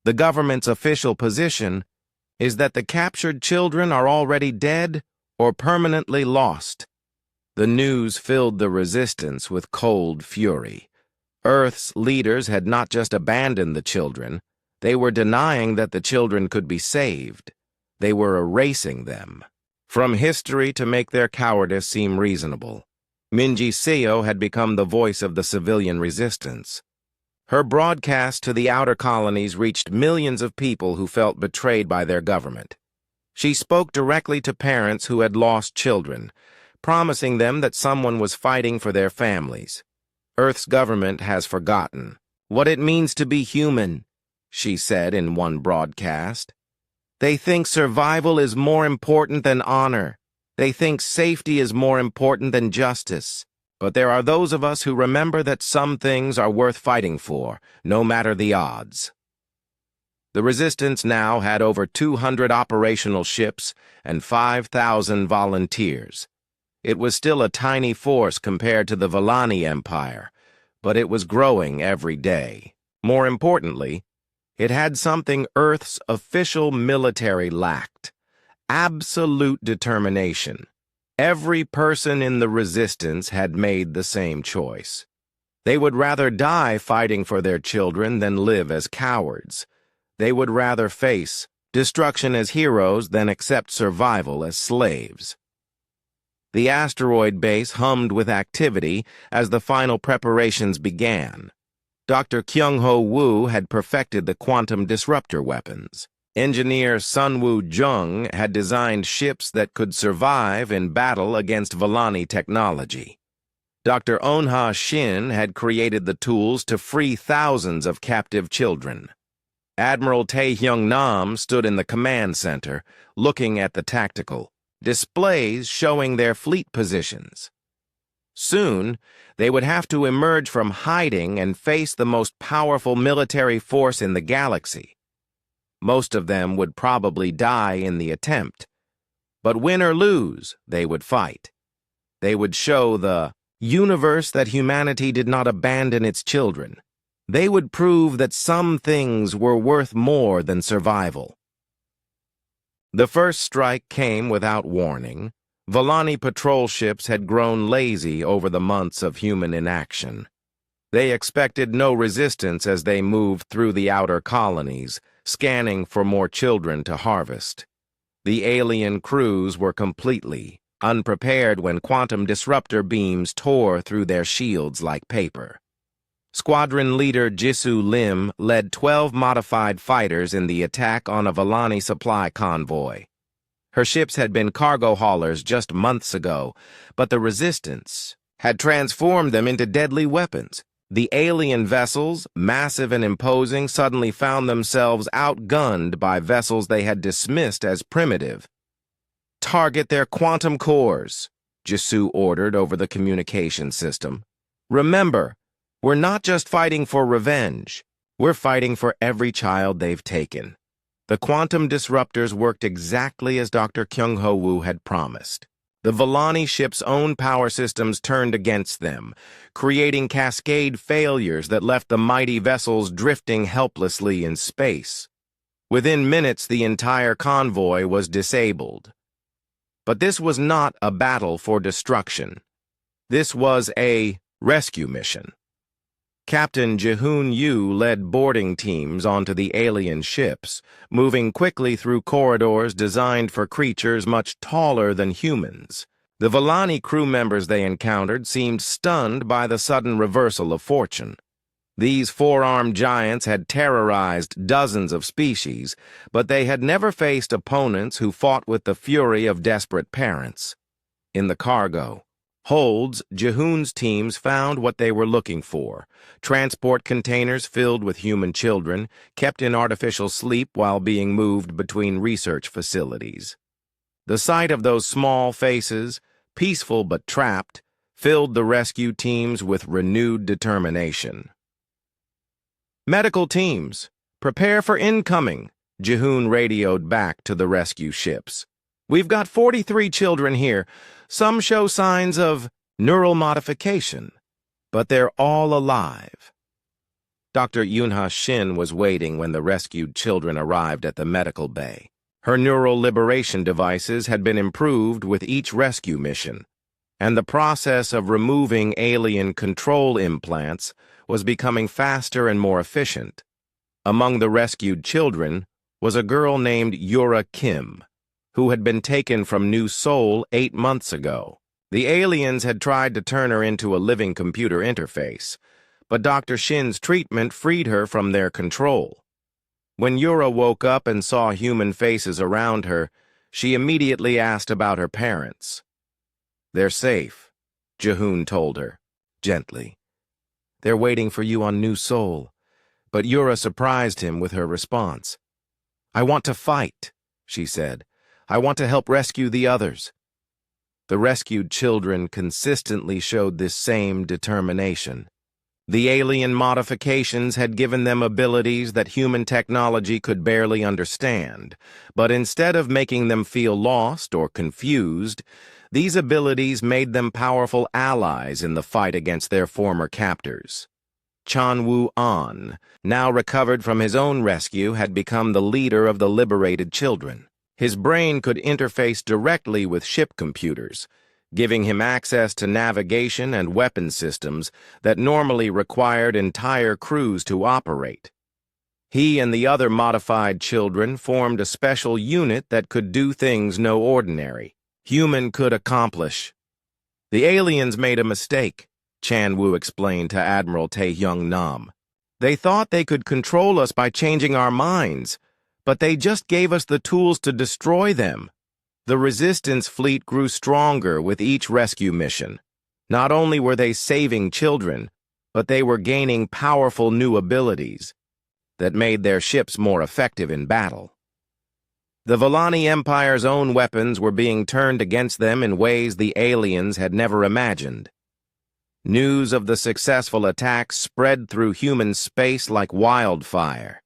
Speaker 1: The government's official position is that the captured children are already dead or permanently lost. The news filled the resistance with cold fury. Earth's leaders had not just abandoned the children, they were denying that the children could be saved. They were erasing them from history to make their cowardice seem reasonable. Minji Seo had become the voice of the civilian resistance. Her broadcast to the outer colonies reached millions of people who felt betrayed by their government. She spoke directly to parents who had lost children, promising them that someone was fighting for their families. Earth's government has forgotten what it means to be human, she said in one broadcast. They think survival is more important than honor. They think safety is more important than justice. But there are those of us who remember that some things are worth fighting for, no matter the odds. The resistance now had over 200 operational ships and 5,000 volunteers. It was still a tiny force compared to the Villani Empire, but it was growing every day. More importantly, it had something Earth's official military lacked: absolute determination. Every person in the resistance had made the same choice. They would rather die fighting for their children than live as cowards. They would rather face destruction as heroes than accept survival as slaves. The asteroid base hummed with activity as the final preparations began. Dr. Kyung-ho Woo had perfected the quantum disruptor weapons. Engineer Sun-woo Jung had designed ships that could survive in battle against Villani technology. Dr. On-ha Shin had created the tools to free thousands of captive children. Admiral Tae-hyung Nam stood in the command center, looking at the tactical displays showing their fleet positions. Soon, they would have to emerge from hiding and face the most powerful military force in the galaxy. Most of them would probably die in the attempt. But win or lose, they would fight. They would show the universe that humanity did not abandon its children. They would prove that some things were worth more than survival. The first strike came without warning. Volani patrol ships had grown lazy over the months of human inaction. They expected no resistance as they moved through the outer colonies, scanning for more children to harvest. The alien crews were completely unprepared when quantum disruptor beams tore through their shields like paper. Squadron leader Jisoo Lim led 12 modified fighters in the attack on a Volani supply convoy. Her ships had been cargo haulers just months ago, but the resistance had transformed them into deadly weapons. The alien vessels, massive and imposing, suddenly found themselves outgunned by vessels they had dismissed as primitive. "Target their quantum cores," Jisoo ordered over the communication system. "Remember, we're not just fighting for revenge. We're fighting for every child they've taken." The quantum disruptors worked exactly as Dr. Kyung-Ho Woo had promised. The Volani ship's own power systems turned against them, creating cascade failures that left the mighty vessels drifting helplessly in space. Within minutes, the entire convoy was disabled. But this was not a battle for destruction. This was a rescue mission. Captain Ji-hoon Yu led boarding teams onto the alien ships, moving quickly through corridors designed for creatures much taller than humans. The Volani crew members they encountered seemed stunned by the sudden reversal of fortune. These four-armed giants had terrorized dozens of species, but they had never faced opponents who fought with the fury of desperate parents. In the cargo holds, Ji-hoon's teams found what they were looking for: transport containers filled with human children, kept in artificial sleep while being moved between research facilities. The sight of those small faces, peaceful but trapped, filled the rescue teams with renewed determination. "Medical teams, prepare for incoming," Ji-hoon radioed back to the rescue ships. "We've got 43 children here. Some show signs of neural modification, but they're all alive." Dr. Yoonha Shin was waiting when the rescued children arrived at the medical bay. Her neural liberation devices had been improved with each rescue mission, and the process of removing alien control implants was becoming faster and more efficient. Among the rescued children was a girl named Yura Kim, who had been taken from New Seoul 8 months ago. The aliens had tried to turn her into a living computer interface, but Dr. Shin's treatment freed her from their control. When Yura woke up and saw human faces around her, she immediately asked about her parents. "They're safe," Ji-hoon told her, gently. "They're waiting for you on New Seoul." But Yura surprised him with her response. "I want to fight," she said. "I want to help rescue the others." The rescued children consistently showed this same determination. The alien modifications had given them abilities that human technology could barely understand, but instead of making them feel lost or confused, these abilities made them powerful allies in the fight against their former captors. Chan-woo An, now recovered from his own rescue, had become the leader of the liberated children. His brain could interface directly with ship computers, giving him access to navigation and weapon systems that normally required entire crews to operate. He and the other modified children formed a special unit that could do things no ordinary human could accomplish. "The aliens made a mistake," Chan-woo explained to Admiral Tae-hyung Nam. "They thought they could control us by changing our minds, but they just gave us the tools to destroy them." The resistance fleet grew stronger with each rescue mission. Not only were they saving children, but they were gaining powerful new abilities that made their ships more effective in battle. The Volani Empire's own weapons were being turned against them in ways the aliens had never imagined. News of the successful attack spread through human space like wildfire.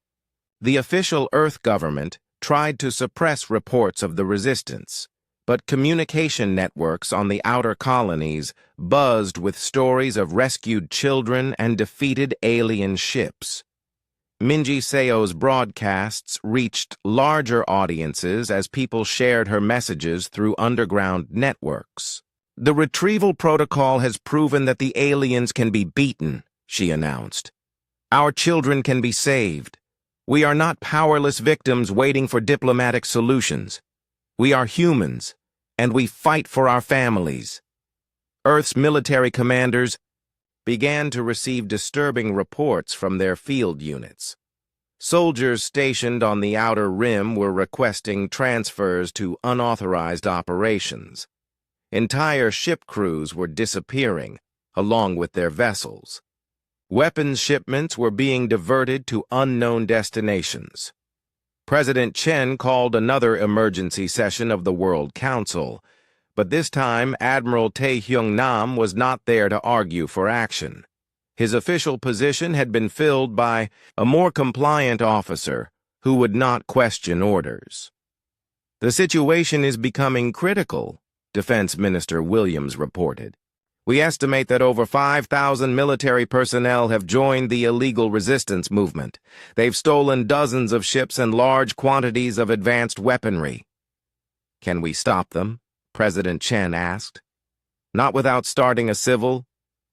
Speaker 1: The official Earth government tried to suppress reports of the resistance, but communication networks on the outer colonies buzzed with stories of rescued children and defeated alien ships. Minji Seo's broadcasts reached larger audiences as people shared her messages through underground networks. "The retrieval protocol has proven that the aliens can be beaten," she announced. "Our children can be saved. We are not powerless victims waiting for diplomatic solutions. We are humans, and we fight for our families." Earth's military commanders began to receive disturbing reports from their field units. Soldiers stationed on the outer rim were requesting transfers to unauthorized operations. Entire ship crews were disappearing, along with their vessels. Weapons shipments were being diverted to unknown destinations. President Chen called another emergency session of the World Council, but this time Admiral Tae-Hyung-nam was not there to argue for action. His official position had been filled by a more compliant officer who would not question orders. "The situation is becoming critical," Defense Minister Williams reported. "We estimate that over 5,000 military personnel have joined the illegal resistance movement. They've stolen dozens of ships and large quantities of advanced weaponry." "Can we stop them?" President Chen asked. "Not without starting a civil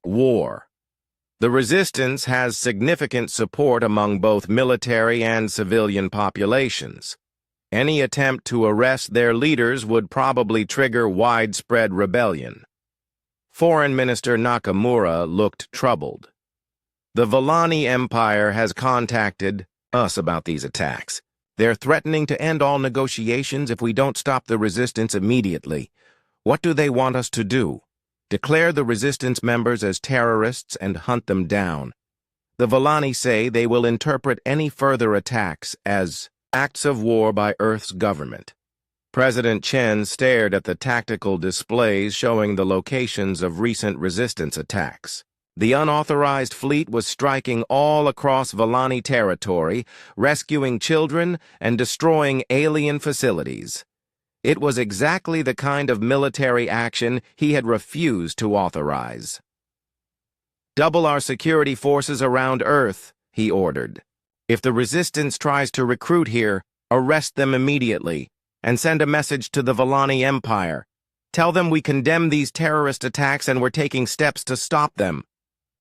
Speaker 1: war. The resistance has significant support among both military and civilian populations. Any attempt to arrest their leaders would probably trigger widespread rebellion." Foreign Minister Nakamura looked troubled. "The Villani Empire has contacted us about these attacks. They're threatening to end all negotiations if we don't stop the resistance immediately. What do they want us to do? Declare the resistance members as terrorists and hunt them down. The Villani say they will interpret any further attacks as acts of war by Earth's government." President Chen stared at the tactical displays showing the locations of recent resistance attacks. The unauthorized fleet was striking all across Villani territory, rescuing children and destroying alien facilities. It was exactly the kind of military action he had refused to authorize. "Double our security forces around Earth," he ordered. "If the resistance tries to recruit here, arrest them immediately, and send a message to the Villani Empire. Tell them we condemn these terrorist attacks and we're taking steps to stop them."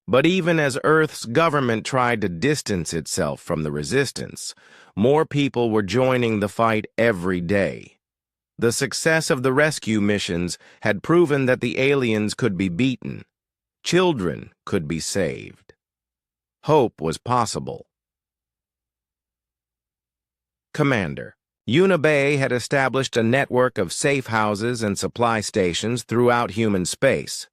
Speaker 1: But even as Earth's government tried to distance itself from the resistance, more people were joining the fight every day. The success of the rescue missions had proven that the aliens could be beaten. Children could be saved. Hope was possible. Commander. Unibay had established a network of safe houses and supply stations throughout human space.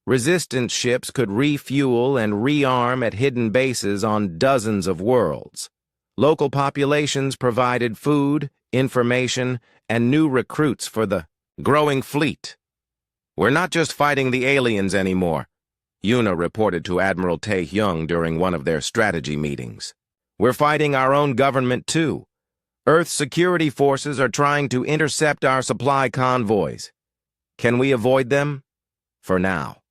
Speaker 1: Resistance ships could refuel and rearm at hidden bases on dozens of worlds. Local populations provided food, information, and new recruits for the growing fleet. "We're not just fighting the aliens anymore," Yuna reported to Admiral Tae-Hyung during one of their strategy meetings. "We're fighting our own government too. Earth's security forces are trying to intercept our supply convoys. Can we avoid them? For now.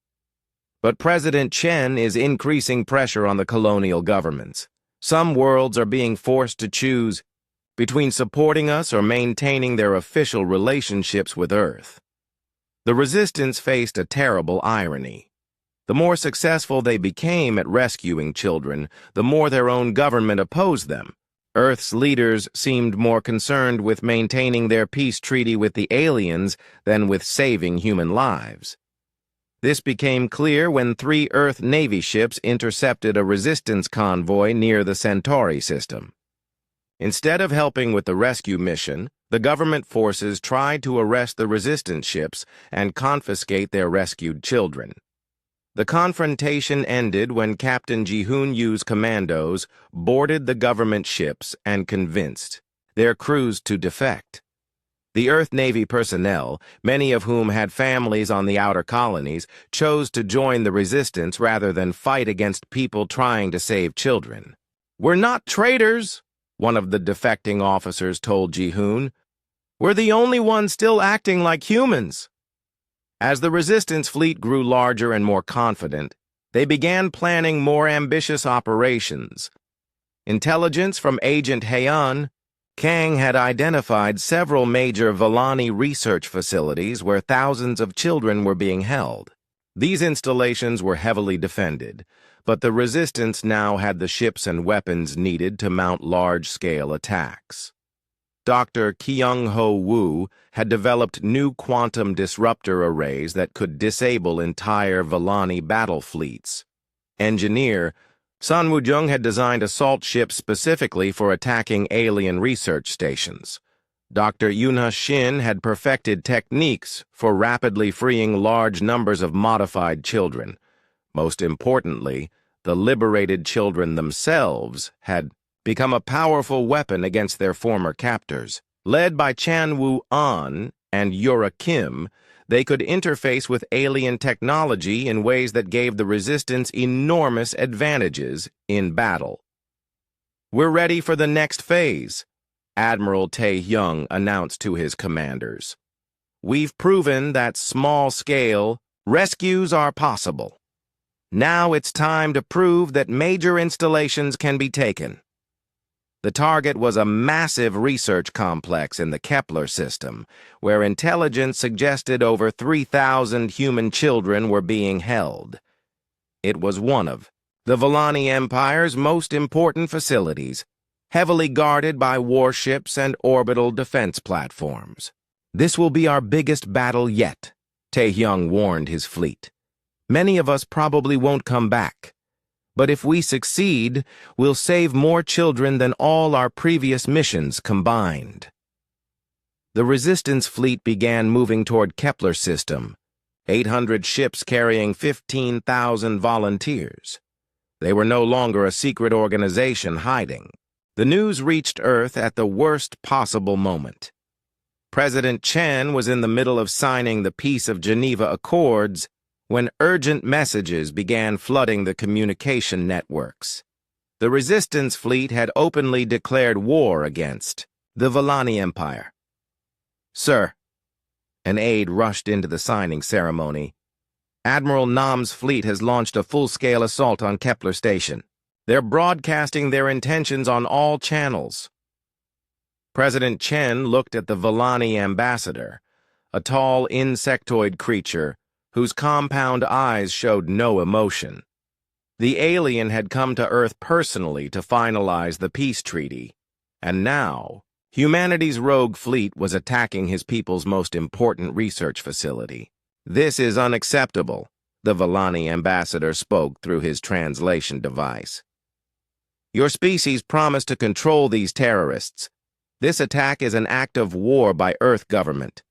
Speaker 1: But President Chen is increasing pressure on the colonial governments. Some worlds are being forced to choose between supporting us or maintaining their official relationships with Earth." The resistance faced a terrible irony. The more successful they became at rescuing children, the more their own government opposed them. Earth's leaders seemed more concerned with maintaining their peace treaty with the aliens than with saving human lives. This became clear when 3 Earth Navy ships intercepted a resistance convoy near the Centauri system. Instead of helping with the rescue mission, the government forces tried to arrest the resistance ships and confiscate their rescued children. The confrontation ended when Captain Ji-hoon Yu's commandos boarded the government ships and convinced their crews to defect. The Earth Navy personnel, many of whom had families on the outer colonies, chose to join the resistance rather than fight against people trying to save children. "We're not traitors," one of the defecting officers told Ji-hoon. "We're the only ones still acting like humans." As the Resistance fleet grew larger and more confident, they began planning more ambitious operations. Intelligence from Agent Haeun, Kang had identified several major Volani research facilities where thousands of children were being held. These installations were heavily defended, but the Resistance now had the ships and weapons needed to mount large-scale attacks. Dr. Kyung-ho Woo had developed new quantum disruptor arrays that could disable entire Volani battle fleets. Engineer Sun Woo-jung had designed assault ships specifically for attacking alien research stations. Dr. Yoon Shin had perfected techniques for rapidly freeing large numbers of modified children. Most importantly, the liberated children themselves had become a powerful weapon against their former captors. Led by Chan Woo-an and Yura Kim, they could interface with alien technology in ways that gave the Resistance enormous advantages in battle. "We're ready for the next phase," Admiral Tae-hyung announced to his commanders. "We've proven that small-scale rescues are possible. Now it's time to prove that major installations can be taken." The target was a massive research complex in the Kepler system, where intelligence suggested over 3,000 human children were being held. It was one of the Volani Empire's most important facilities, heavily guarded by warships and orbital defense platforms. "This will be our biggest battle yet," Tae-hyung warned his fleet. "Many of us probably won't come back. But if we succeed, we'll save more children than all our previous missions combined." The Resistance fleet began moving toward Kepler system, 800 ships carrying 15,000 volunteers. They were no longer a secret organization hiding. The news reached Earth at the worst possible moment. President Chen was in the middle of signing the Peace of Geneva Accords when urgent messages began flooding the communication networks. The Resistance fleet had openly declared war against the Volani Empire. "Sir," an aide rushed into the signing ceremony, "Admiral Nam's fleet has launched a full-scale assault on Kepler Station. They're broadcasting their intentions on all channels." President Chen looked at the Volani ambassador, a tall insectoid creature whose compound eyes showed no emotion. The alien had come to Earth personally to finalize the peace treaty, and now humanity's rogue fleet was attacking his people's most important research facility. "This is unacceptable," the Volani ambassador spoke through his translation device. "Your species promised to control these terrorists. This attack is an act of war by Earth government."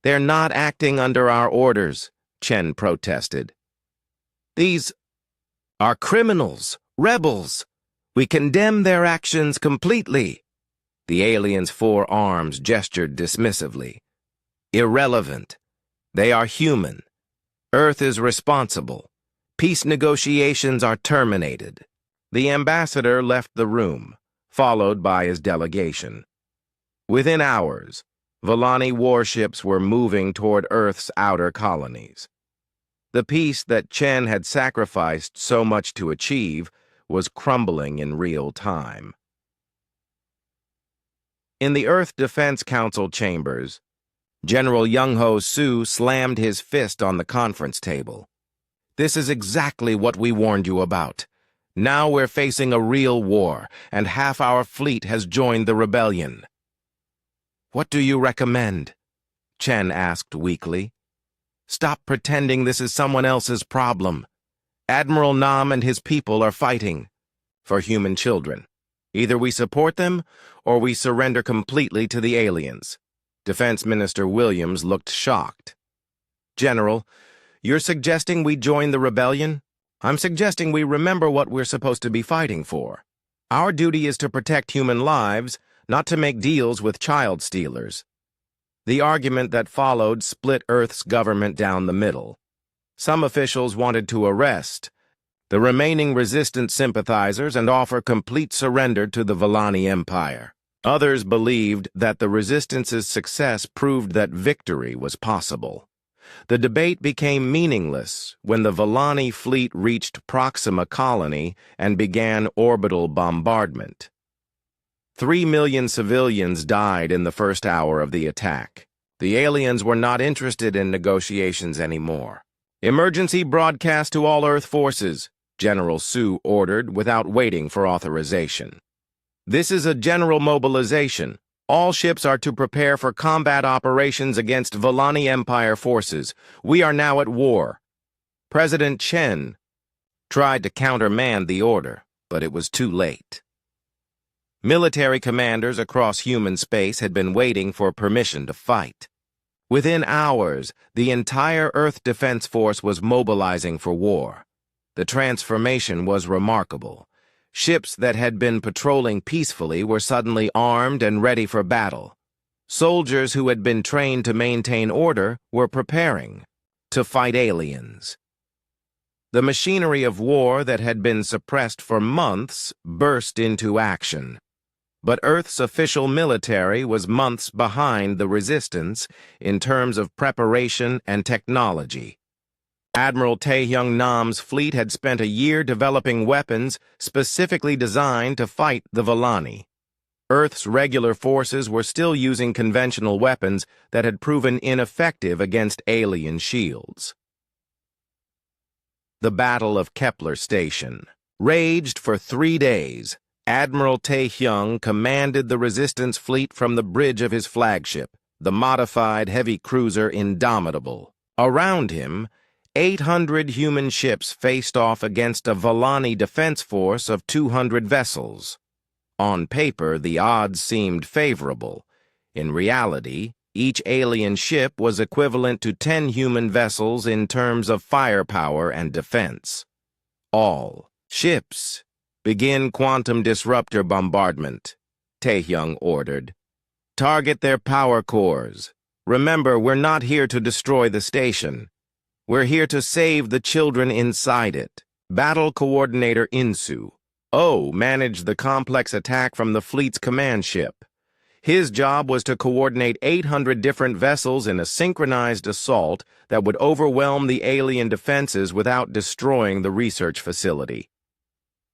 Speaker 1: "They're not acting under our orders," Chen protested. "These are criminals, rebels. We condemn their actions completely." The alien's four arms gestured dismissively. "Irrelevant. They are human. Earth is responsible. Peace negotiations are terminated." The ambassador left the room, followed by his delegation. Within hours, Volani warships were moving toward Earth's outer colonies. The peace that Chen had sacrificed so much to achieve was crumbling in real time. In the Earth Defense Council chambers, General Young-ho Soo slammed his fist on the conference table. "This is exactly what we warned you about. Now we're facing a real war, and half our fleet has joined the rebellion." "What do you recommend?" Chen asked weakly. "Stop pretending this is someone else's problem. Admiral Nam and his people are fighting for human children. Either we support them, or we surrender completely to the aliens." Defense Minister Williams looked shocked. "General, you're suggesting we join the rebellion? I'm suggesting we remember what we're supposed to be fighting for. Our duty is to protect human lives, not to make deals with child stealers." The argument that followed split Earth's government down the middle. Some officials wanted to arrest the remaining resistant sympathizers and offer complete surrender to the Volani Empire. Others believed that the Resistance's success proved that victory was possible. The debate became meaningless when the Volani fleet reached Proxima Colony and began orbital bombardment. 3 million civilians died in the first hour of the attack. The aliens were not interested in negotiations anymore. "Emergency broadcast to all Earth forces," General Sue ordered without waiting for authorization. "This is a general mobilization. All ships are to prepare for combat operations against Volani Empire forces. We are now at war." President Chen tried to countermand the order, but it was too late. Military commanders across human space had been waiting for permission to fight. Within hours, the entire Earth Defense Force was mobilizing for war. The transformation was remarkable. Ships that had been patrolling peacefully were suddenly armed and ready for battle. Soldiers who had been trained to maintain order were preparing to fight aliens. The machinery of war that had been suppressed for months burst into action. But Earth's official military was months behind the Resistance in terms of preparation and technology. Admiral Taehyung Nam's fleet had spent a year developing weapons specifically designed to fight the Volani. Earth's regular forces were still using conventional weapons that had proven ineffective against alien shields. The Battle of Kepler Station raged for 3 days. Admiral Taehyung commanded the Resistance fleet from the bridge of his flagship, the modified heavy cruiser Indomitable. Around him, 800 human ships faced off against a Volani defense force of 200 vessels. On paper, the odds seemed favorable. In reality, each alien ship was equivalent to 10 human vessels in terms of firepower and defense. "All ships, begin quantum disruptor bombardment," Taehyung ordered. "Target their power cores. Remember, we're not here to destroy the station. We're here to save the children inside it." Battle Coordinator Insu managed the complex attack from the fleet's command ship. His job was to coordinate 800 different vessels in a synchronized assault that would overwhelm the alien defenses without destroying the research facility.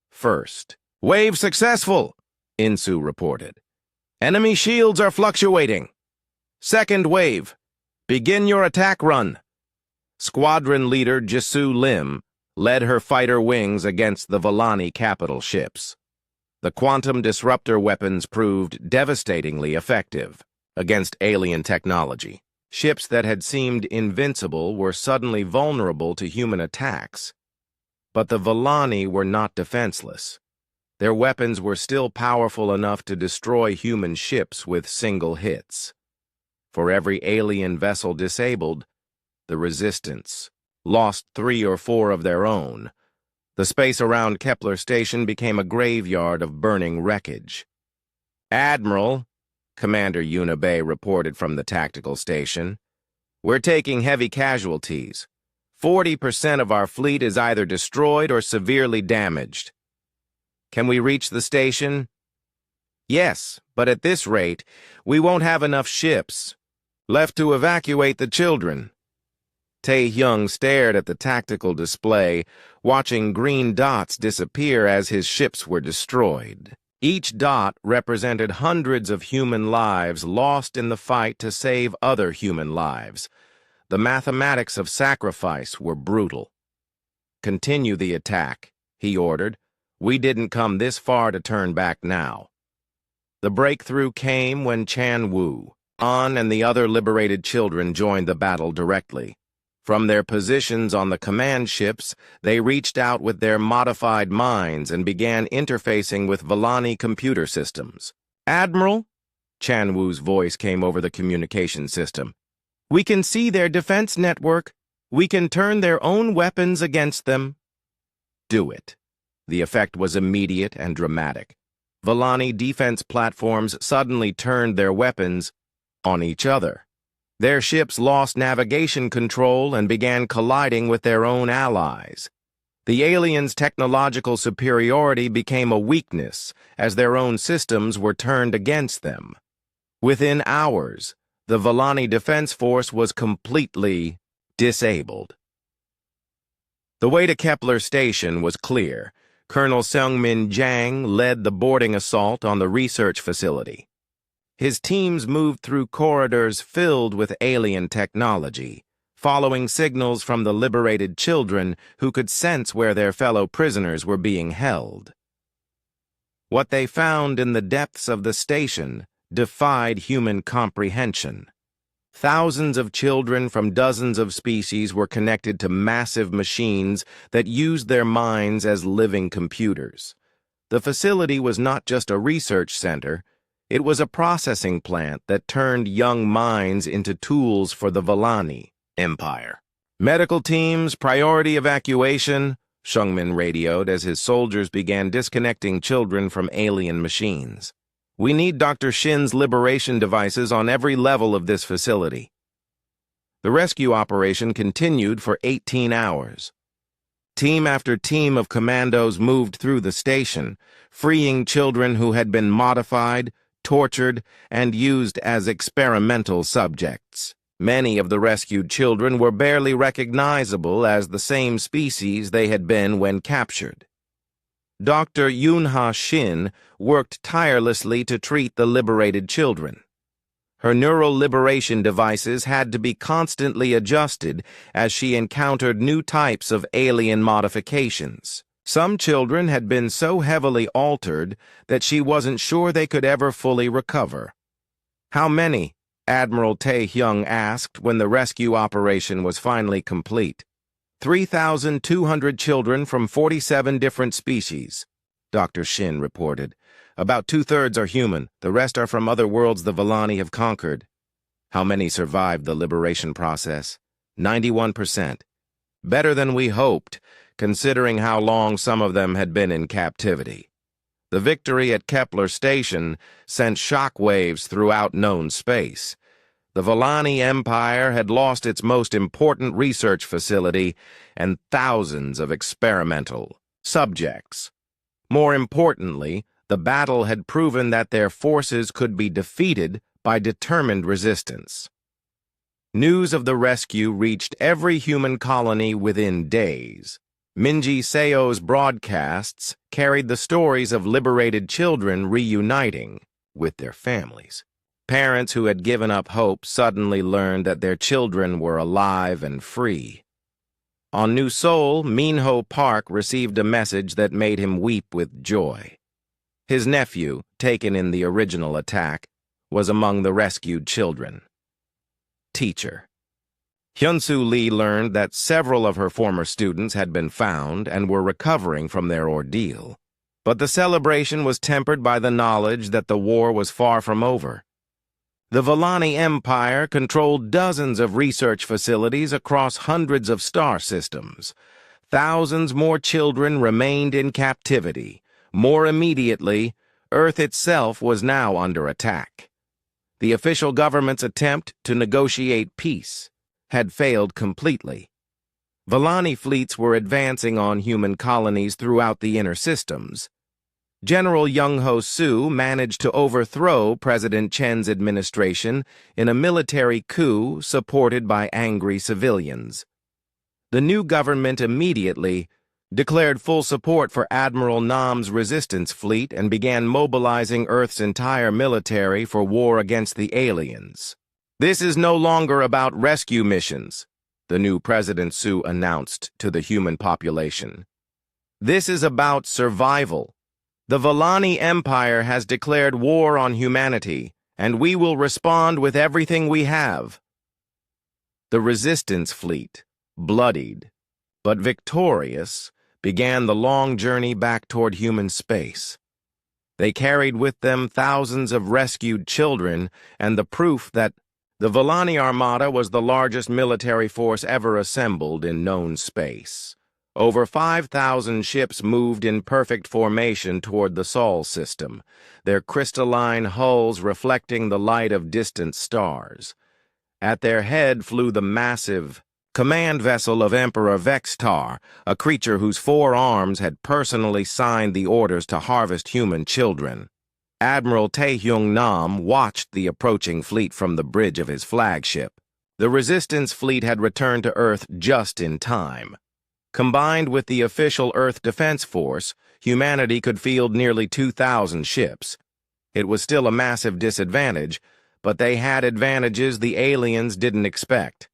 Speaker 1: First, "Wave successful," Insu reported. "Enemy shields are fluctuating." "Second wave, begin your attack run." Squadron leader Jisoo Lim led her fighter wings against the Volani capital ships. The quantum disruptor weapons proved devastatingly effective against alien technology. Ships that had seemed invincible were suddenly vulnerable to human attacks. But the Volani were not defenseless. Their weapons were still powerful enough to destroy human ships with single hits. For every alien vessel disabled, the Resistance lost 3 or 4 of their own. The space around Kepler Station became a graveyard of burning wreckage. "Admiral," Commander Yunabei reported from the tactical station, "we're taking heavy casualties. 40% of our fleet is either destroyed or severely damaged. Can we reach the station?" "Yes, but at this rate, we won't have enough ships left to evacuate the children." Taehyung stared at the tactical display, watching green dots disappear as his ships were destroyed. Each dot represented hundreds of human lives lost in the fight to save other human lives. The mathematics of sacrifice were brutal. "Continue the attack," he ordered. "We didn't come this far to turn back now." The breakthrough came when Chan Wu, An, and the other liberated children joined the battle directly. From their positions on the command ships, they reached out with their modified minds and began interfacing with Volani computer systems. "Admiral," Chan Wu's voice came over the communication system, "we can see their defense network. We can turn their own weapons against them." "Do it." The effect was immediate and dramatic. Volani defense platforms suddenly turned their weapons on each other. Their ships lost navigation control and began colliding with their own allies. The aliens' technological superiority became a weakness as their own systems were turned against them. Within hours, the Volani Defense Force was completely disabled. The way to Kepler Station was clear. Colonel Seungmin Jang led the boarding assault on the research facility. His teams moved through corridors filled with alien technology, following signals from the liberated children who could sense where their fellow prisoners were being held. What they found in the depths of the station defied human comprehension. Thousands of children from dozens of species were connected to massive machines that used their minds as living computers. The facility was not just a research center, it was a processing plant that turned young minds into tools for the Volani Empire. Medical teams, priority evacuation, Seungmin radioed as his soldiers began disconnecting children from alien machines. We need Dr. Shin's liberation devices on every level of this facility. The rescue operation continued for 18 hours. Team after team of commandos moved through the station, freeing children who had been modified, tortured, and used as experimental subjects. Many of the rescued children were barely recognizable as the same species they had been when captured. Dr. Yoonha Shin worked tirelessly to treat the liberated children. Her neural liberation devices had to be constantly adjusted as she encountered new types of alien modifications. Some children had been so heavily altered that she wasn't sure they could ever fully recover. How many? Admiral Tae-hyung asked when the rescue operation was finally complete. 3,200 children from 47 different species, Dr. Shin reported. About 2/3 are human, the rest are from other worlds the Volani have conquered. How many survived the liberation process? 91%. Better than we hoped, considering how long some of them had been in captivity. The victory at Kepler Station sent shockwaves throughout known space. The Volani Empire had lost its most important research facility and thousands of experimental subjects. More importantly, the battle had proven that their forces could be defeated by determined resistance. News of the rescue reached every human colony within days. Minji Seo's broadcasts carried the stories of liberated children reuniting with their families. Parents who had given up hope suddenly learned that their children were alive and free. On New Seoul, Minho Park received a message that made him weep with joy. His nephew, taken in the original attack, was among the rescued children. Teacher. Hyun-Soo Lee learned that several of her former students had been found and were recovering from their ordeal. But the celebration was tempered by the knowledge that the war was far from over. The Volani Empire controlled dozens of research facilities across hundreds of star systems. Thousands more children remained in captivity. More immediately, Earth itself was now under attack. The official government's attempt to negotiate peace had failed completely. Volani fleets were advancing on human colonies throughout the inner systems. General Young-ho Soo managed to overthrow President Chen's administration in a military coup supported by angry civilians. The new government immediately declared full support for Admiral Nam's resistance fleet and began mobilizing Earth's entire military for war against the aliens. This is no longer about rescue missions, the new President Soo announced to the human population. This is about survival. The Volani Empire has declared war on humanity, and we will respond with everything we have. The resistance fleet, bloodied but victorious, began the long journey back toward human space. They carried with them thousands of rescued children and the proof that the Volani Armada was the largest military force ever assembled in known space. Over 5,000 ships moved in perfect formation toward the Sol system, their crystalline hulls reflecting the light of distant stars. At their head flew the massive command vessel of Emperor Vextar, a creature whose 4 arms had personally signed the orders to harvest human children. Admiral Taehyung Nam watched the approaching fleet from the bridge of his flagship. The Resistance fleet had returned to Earth just in time. Combined with the official Earth Defense Force, humanity could field nearly 2,000 ships. It was still a massive disadvantage, but they had advantages the aliens didn't expect.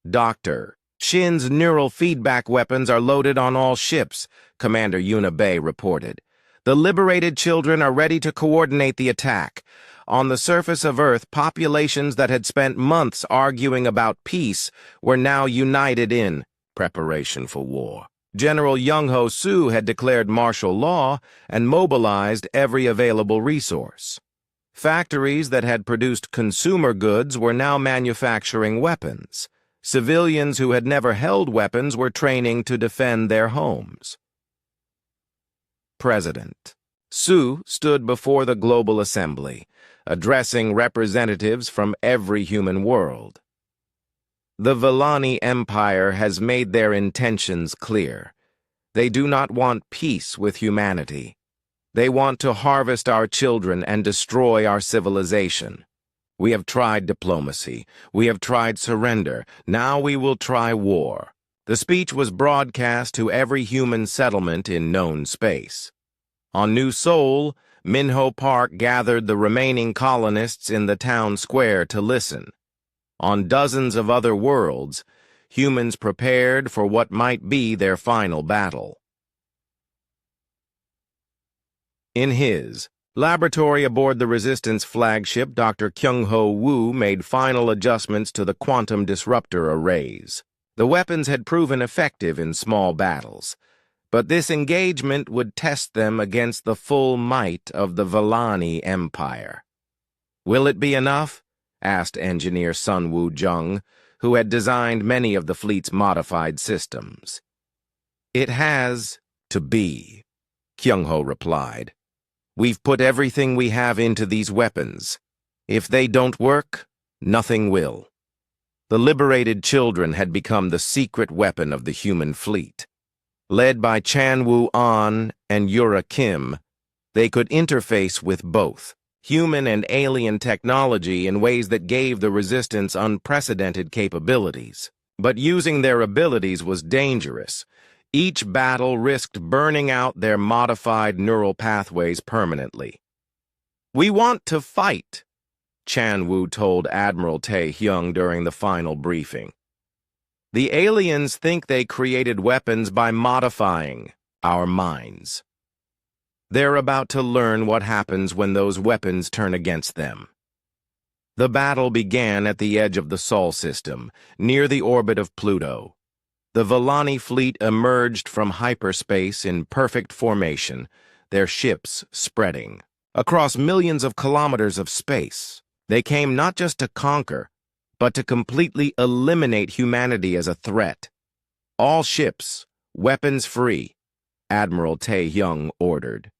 Speaker 1: Dr. Shin's neural feedback weapons are loaded on all ships, Commander Yuna Bay reported. The liberated children are ready to coordinate the attack. On the surface of Earth, populations that had spent months arguing about peace were now united in preparation for war. General Young-Ho Soo had declared martial law and mobilized every available resource. Factories that had produced consumer goods were now manufacturing weapons. Civilians who had never held weapons were training to defend their homes. President Soo stood before the Global Assembly, addressing representatives from every human world. The Vellani Empire has made their intentions clear. They do not want peace with humanity. They want to harvest our children and destroy our civilization. We have tried diplomacy. We have tried surrender. Now we will try war. The speech was broadcast to every human settlement in known space. On New Seoul, Minho Park gathered the remaining colonists in the town square to listen. On dozens of other worlds, humans prepared for what might be their final battle. In his laboratory aboard the Resistance flagship, Dr. Kyung-Ho Woo made final adjustments to the quantum disruptor arrays. The weapons had proven effective in small battles, but this engagement would test them against the full might of the Vellani Empire. Will it be enough? Asked engineer Sun Woo-jung, who had designed many of the fleet's modified systems. It has to be, Kyung-Ho replied. We've put everything we have into these weapons. If they don't work, nothing will. The liberated children had become the secret weapon of the human fleet. Led by Chan Woo-an and Yura Kim, they could interface with both human and alien technology in ways that gave the Resistance unprecedented capabilities. But using their abilities was dangerous. Each battle risked burning out their modified neural pathways permanently. We want to fight, Chan Woo told Admiral Tae-hyung during the final briefing. The aliens think they created weapons by modifying our minds. They're about to learn what happens when those weapons turn against them. The battle began at the edge of the Sol system, near the orbit of Pluto. The Vellani fleet emerged from hyperspace in perfect formation, their ships spreading across millions of kilometers of space. They came not just to conquer, but to completely eliminate humanity as a threat. All ships, weapons free, Admiral Tae-hyung ordered.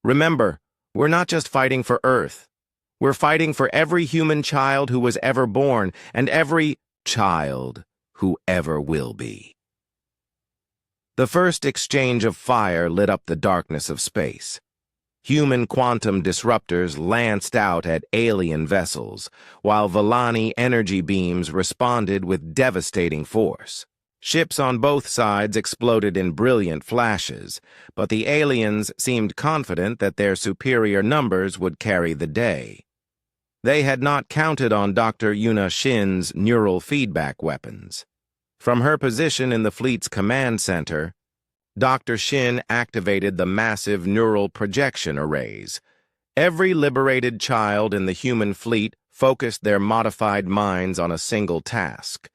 Speaker 1: Remember, we're not just fighting for Earth. We're fighting for every human child who was ever born, and every child who ever will be. The first exchange of fire lit up the darkness of space. Human quantum disruptors lanced out at alien vessels, while Vellani energy beams responded with devastating force. Ships on both sides exploded in brilliant flashes, but the aliens seemed confident that their superior numbers would carry the day. They had not counted on Dr. Yuna Shin's neural feedback weapons. From her position in the fleet's command center, Dr. Shin activated the massive neural projection arrays. Every liberated child in the human fleet focused their modified minds on a single task,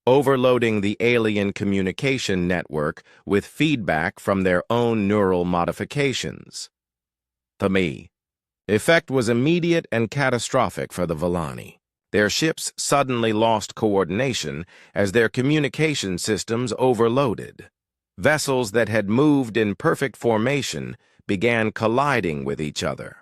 Speaker 1: overloading the alien communication network with feedback from their own neural modifications. The effect was immediate and catastrophic for the Vellani. Their ships suddenly lost coordination as their communication systems overloaded. Vessels that had moved in perfect formation began colliding with each other.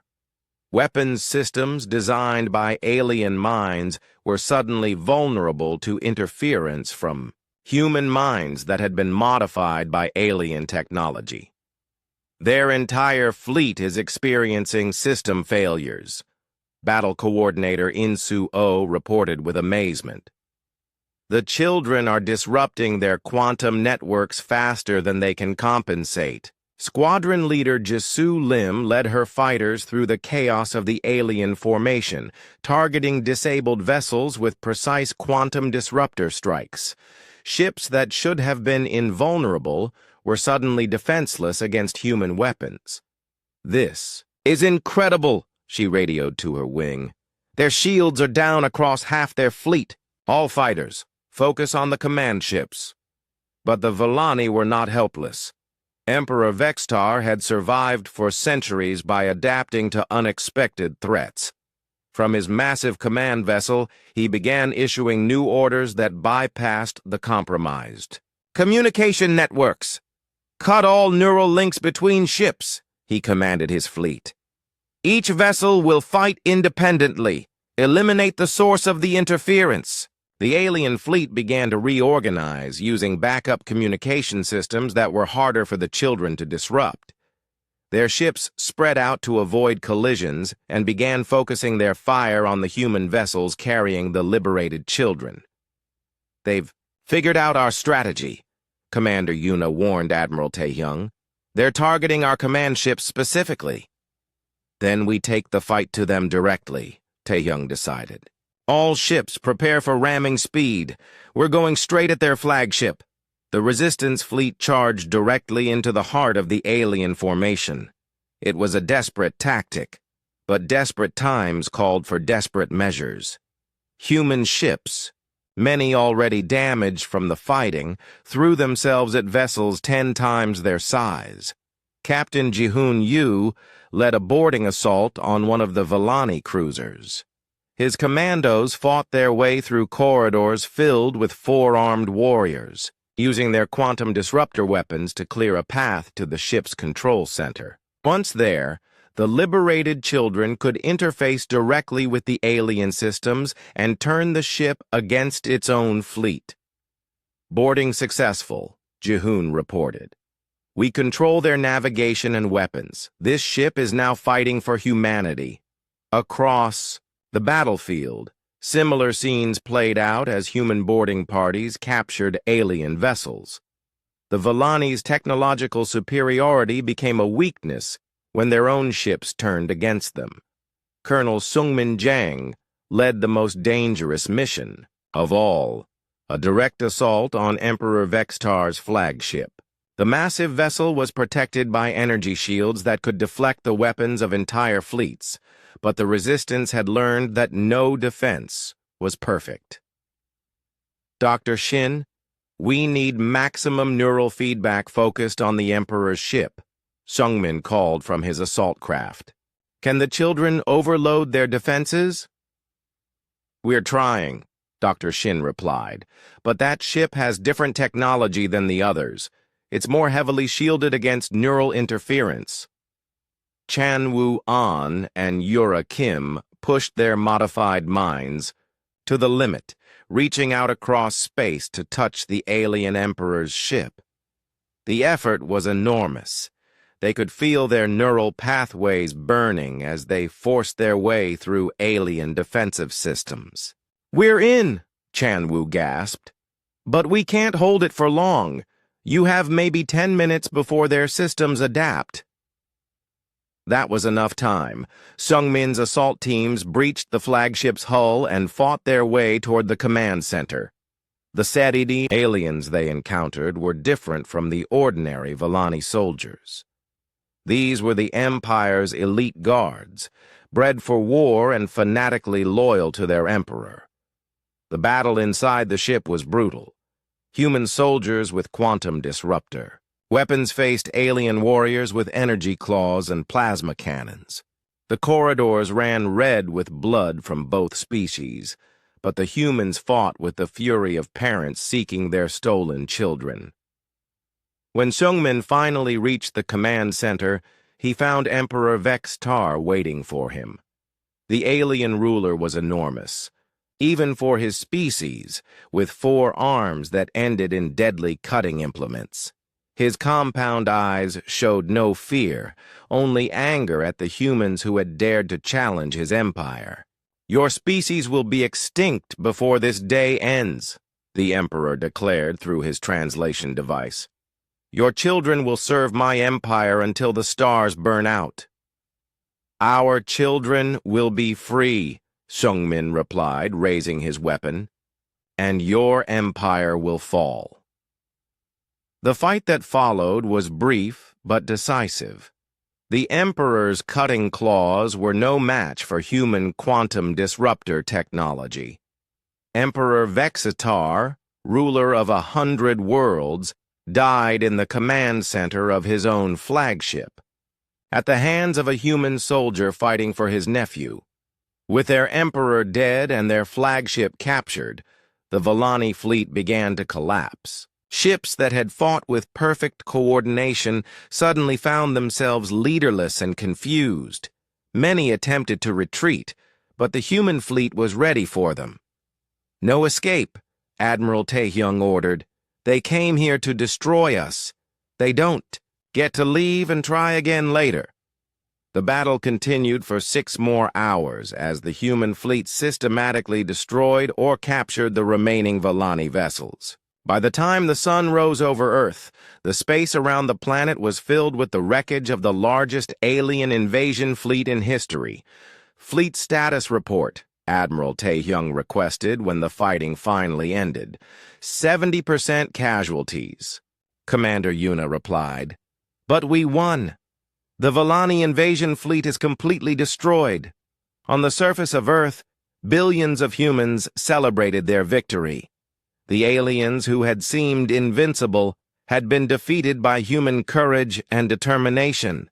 Speaker 1: Weapons systems designed by alien minds were suddenly vulnerable to interference from human minds that had been modified by alien technology. Their entire fleet is experiencing system failures, Battle Coordinator Insu O reported with amazement. The children are disrupting their quantum networks faster than they can compensate. Squadron leader Jisoo Lim led her fighters through the chaos of the alien formation, targeting disabled vessels with precise quantum disruptor strikes. Ships that should have been invulnerable were suddenly defenseless against human weapons. "This is incredible," she radioed to her wing. "Their shields are down across half their fleet. All fighters, focus on the command ships." But the Vellani were not helpless. Emperor Vextar had survived for centuries by adapting to unexpected threats. From his massive command vessel, he began issuing new orders that bypassed the compromised. "Communication networks! Cut all neural links between ships," he commanded his fleet. "Each vessel will fight independently. Eliminate the source of the interference." The alien fleet began to reorganize, using backup communication systems that were harder for the children to disrupt. Their ships spread out to avoid collisions and began focusing their fire on the human vessels carrying the liberated children. "They've figured out our strategy," Commander Yuna warned Admiral Taehyung. "They're targeting our command ships specifically." "Then we take the fight to them directly," Taehyung decided. "All ships prepare for ramming speed. We're going straight at their flagship." The Resistance fleet charged directly into the heart of the alien formation. It was a desperate tactic, but desperate times called for desperate measures. Human ships, many already damaged from the fighting, threw themselves at vessels 10 times their size. Captain Ji-hoon Yu led a boarding assault on one of the Vellani cruisers. His commandos fought their way through corridors filled with 4-armed warriors, using their quantum disruptor weapons to clear a path to the ship's control center. Once there, the liberated children could interface directly with the alien systems and turn the ship against its own fleet. "Boarding successful," Ji-hoon reported. "We control their navigation and weapons. This ship is now fighting for humanity." Across the battlefield, similar scenes played out as human boarding parties captured alien vessels. The Vellani's technological superiority became a weakness when their own ships turned against them. Colonel Sungmin Jang led the most dangerous mission of all, a direct assault on Emperor Vextar's flagship. The massive vessel was protected by energy shields that could deflect the weapons of entire fleets, but the Resistance had learned that no defense was perfect. "Dr. Shin, we need maximum neural feedback focused on the Emperor's ship," Sungmin called from his assault craft. "Can the children overload their defenses?" "We're trying," Dr. Shin replied, "but that ship has different technology than the others. It's more heavily shielded against neural interference." Chan Woo-an and Yura Kim pushed their modified minds to the limit, reaching out across space to touch the alien Emperor's ship. The effort was enormous. They could feel their neural pathways burning as they forced their way through alien defensive systems. "We're in," Chan Woo gasped. "But we can't hold it for long. You have maybe 10 minutes before their systems adapt." That was enough time. Sungmin's assault teams breached the flagship's hull and fought their way toward the command center. The Seridi aliens they encountered were different from the ordinary Vellani soldiers. These were the Empire's elite guards, bred for war and fanatically loyal to their emperor. The battle inside the ship was brutal. Human soldiers with quantum disruptor. Weapons faced alien warriors with energy claws and plasma cannons. The corridors ran red with blood from both species, but the humans fought with the fury of parents seeking their stolen children. When Sungmin finally reached the command center, he found Emperor Vextar waiting for him. The alien ruler was enormous, even for his species, with 4 arms that ended in deadly cutting implements. His compound eyes showed no fear, only anger at the humans who had dared to challenge his empire. "Your species will be extinct before this day ends," the Emperor declared through his translation device. "Your children will serve my empire until the stars burn out." "Our children will be free," Seungmin replied, raising his weapon, "and your empire will fall." The fight that followed was brief but decisive. The Emperor's cutting claws were no match for human quantum disruptor technology. Emperor Vexitar, ruler of 100 worlds, died in the command center of his own flagship, at the hands of a human soldier fighting for his nephew. With their emperor dead and their flagship captured, the Volani fleet began to collapse. Ships that had fought with perfect coordination suddenly found themselves leaderless and confused. Many attempted to retreat, but the human fleet was ready for them. "No escape," Admiral Taehyung ordered. "They came here to destroy us. They don't get to leave and try again later." The battle continued for 6 more hours as the human fleet systematically destroyed or captured the remaining Volani vessels. By the time the sun rose over Earth, the space around the planet was filled with the wreckage of the largest alien invasion fleet in history. "Fleet status report," Admiral Taehyung requested when the fighting finally ended. 70% casualties," Commander Yuna replied. "But we won. The Volani invasion fleet is completely destroyed." On the surface of Earth, billions of humans celebrated their victory. The aliens who had seemed invincible had been defeated by human courage and determination.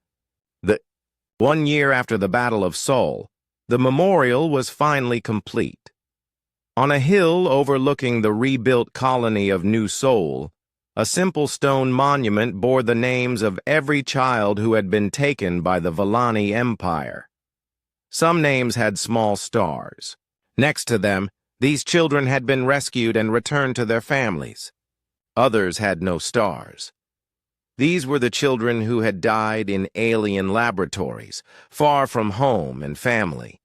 Speaker 1: 1 year after the Battle of Seoul, the memorial was finally complete. On a hill overlooking the rebuilt colony of New Seoul, a simple stone monument bore the names of every child who had been taken by the Volani Empire. Some names had small stars. Next to them, these children had been rescued and returned to their families. Others had no stars. These were the children who had died in alien laboratories, far from home and family.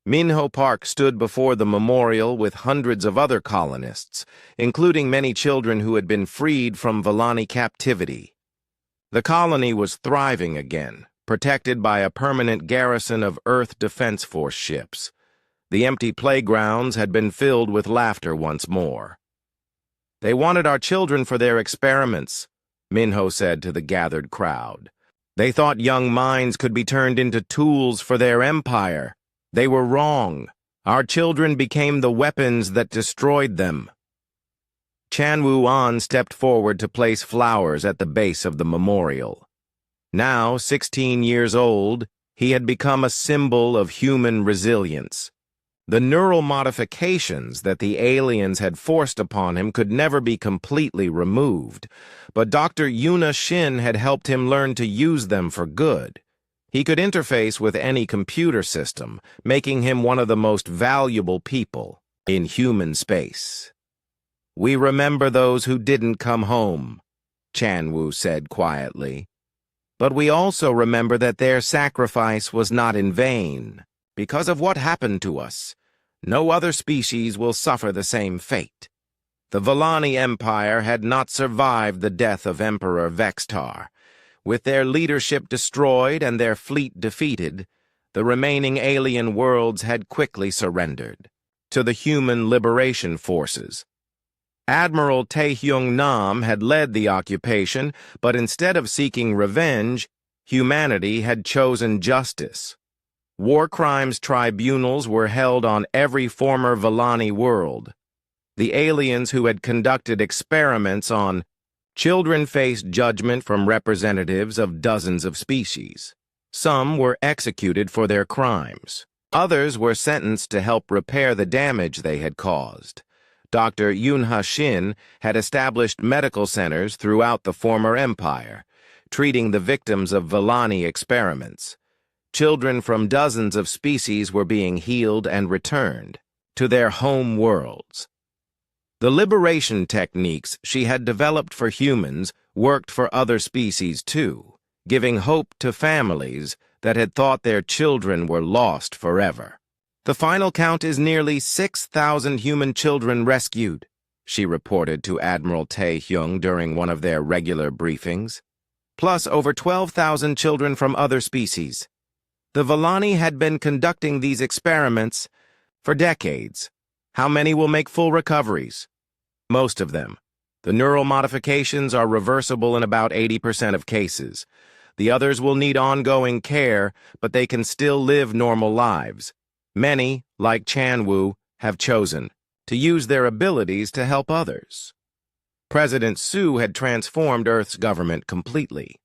Speaker 1: Minho Park stood before the memorial with hundreds of other colonists, including many children who had been freed from Volani captivity. The colony was thriving again, protected by a permanent garrison of Earth Defense Force ships. The empty playgrounds had been filled with laughter once more. "They wanted our children for their experiments," Minho said to the gathered crowd. "They thought young minds could be turned into tools for their empire. They were wrong. Our children became the weapons that destroyed them." Chan Woo-an stepped forward to place flowers at the base of the memorial. Now, 16 years old, he had become a symbol of human resilience. The neural modifications that the aliens had forced upon him could never be completely removed, but Dr. Yuna Shin had helped him learn to use them for good. He could interface with any computer system, making him one of the most valuable people in human space. "We remember those who didn't come home," Chan Woo said quietly. "But we also remember that their sacrifice was not in vain. Because of what happened to us, no other species will suffer the same fate. The Volani Empire had not survived the death of Emperor Vextar. With their leadership destroyed and their fleet defeated, the remaining alien worlds had quickly surrendered to the human liberation forces. Admiral Taehyung Nam had led the occupation, but instead of seeking revenge, humanity had chosen justice. War crimes tribunals were held on every former Volani world. The aliens who had conducted experiments on children faced judgment from representatives of dozens of species. Some were executed for their crimes. Others were sentenced to help repair the damage they had caused. Dr. Yunha Shin had established medical centers throughout the former empire, treating the victims of Villani experiments. Children from dozens of species were being healed and returned to their home worlds. The liberation techniques she had developed for humans worked for other species too, giving hope to families that had thought their children were lost forever. The final count is nearly 6,000 human children rescued, she reported to Admiral Tae-hyung during one of their regular briefings, plus over 12,000 children from other species. The Villani had been conducting these experiments for decades. How many will make full recoveries? Most of them. The neural modifications are reversible in about 80% of cases. The others will need ongoing care, but they can still live normal lives. Many, like Chanwoo, have chosen to use their abilities to help others. President Sue had transformed Earth's government completely.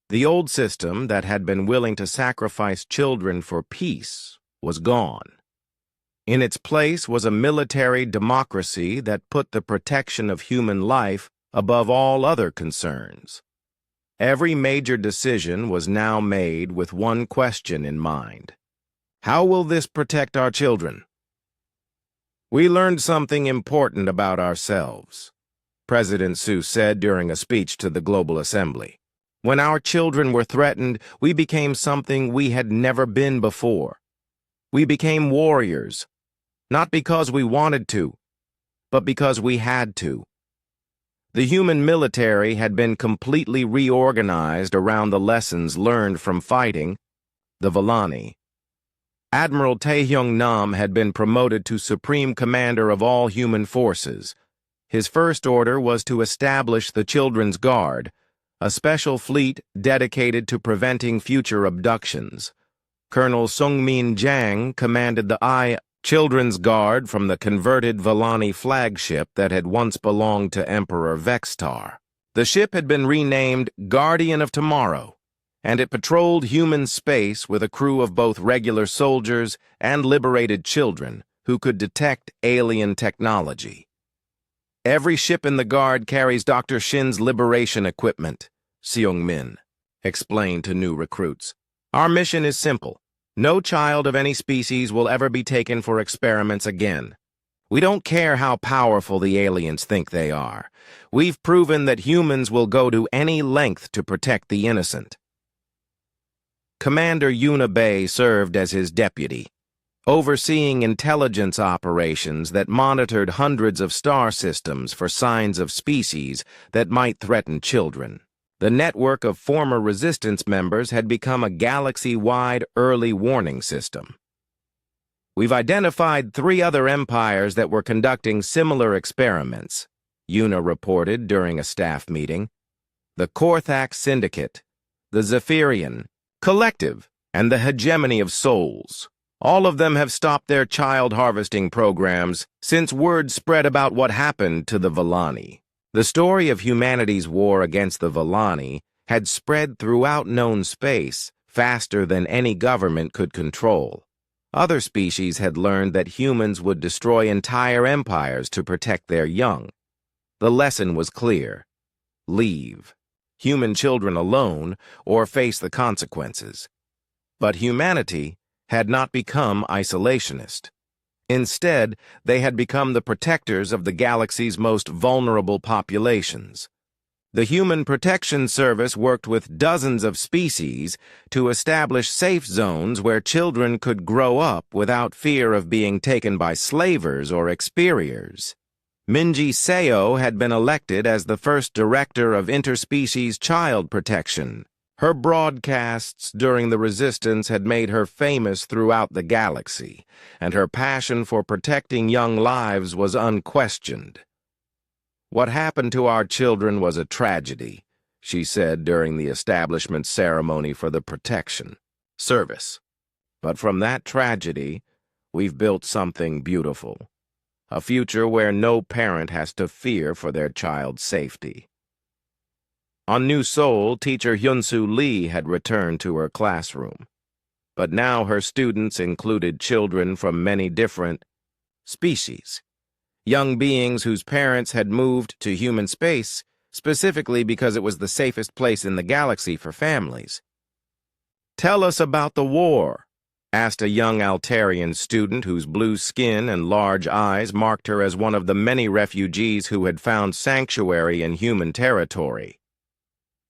Speaker 1: The old system that had been willing to sacrifice children for peace was gone. In its place was a military democracy that put the protection of human life above all other concerns. Every major decision was now made with one question in mind. How will this protect our children? We learned something important about ourselves, President Sue said during a speech to the Global Assembly. When our children were threatened, we became something we had never been before. We became warriors, not because we wanted to, but because we had to. The human military had been completely reorganized around the lessons learned from fighting the Villani. Admiral Tae-hyung Nam had been promoted to Supreme Commander of all human forces. His first order was to establish the Children's Guard, a special fleet dedicated to preventing future abductions. Colonel Sungmin Jang commanded the Children's Guard from the converted Villani flagship that had once belonged to Emperor Vextar. The ship had been renamed Guardian of Tomorrow, and it patrolled human space with a crew of both regular soldiers and liberated children who could detect alien technology. Every ship in the Guard carries Dr. Shin's liberation equipment, Seung-min explained to new recruits. Our mission is simple. No child of any species will ever be taken for experiments again. We don't care how powerful the aliens think they are. We've proven that humans will go to any length to protect the innocent. Commander Yuna Bay served as his deputy, overseeing intelligence operations that monitored hundreds of star systems for signs of species that might threaten children. The network of former resistance members had become a galaxy-wide early warning system. We've identified 3 other empires that were conducting similar experiments, Yuna reported during a staff meeting. The Korthak Syndicate, the Zephyrian Collective, and the Hegemony of Souls. All of them have stopped their child harvesting programs since word spread about what happened to the Villani. The story of humanity's war against the Villani had spread throughout known space faster than any government could control. Other species had learned that humans would destroy entire empires to protect their young. The lesson was clear. Leave human children alone or face the consequences. But humanity had not become isolationist. Instead, they had become the protectors of the galaxy's most vulnerable populations. The Human Protection Service worked with dozens of species to establish safe zones where children could grow up without fear of being taken by slavers or experiers. Minji Seo had been elected as the first director of interspecies child protection. Her broadcasts during the resistance had made her famous throughout the galaxy, and her passion for protecting young lives was unquestioned. What happened to our children was a tragedy, she said during the establishment ceremony for the Protection Service. But from that tragedy, we've built something beautiful. A future where no parent has to fear for their child's safety. On New Seoul, teacher Hyun-soo Lee had returned to her classroom. But now her students included children from many different species. Young beings whose parents had moved to human space specifically because it was the safest place in the galaxy for families. "Tell us about the war," asked a young Altarian student whose blue skin and large eyes marked her as one of the many refugees who had found sanctuary in human territory.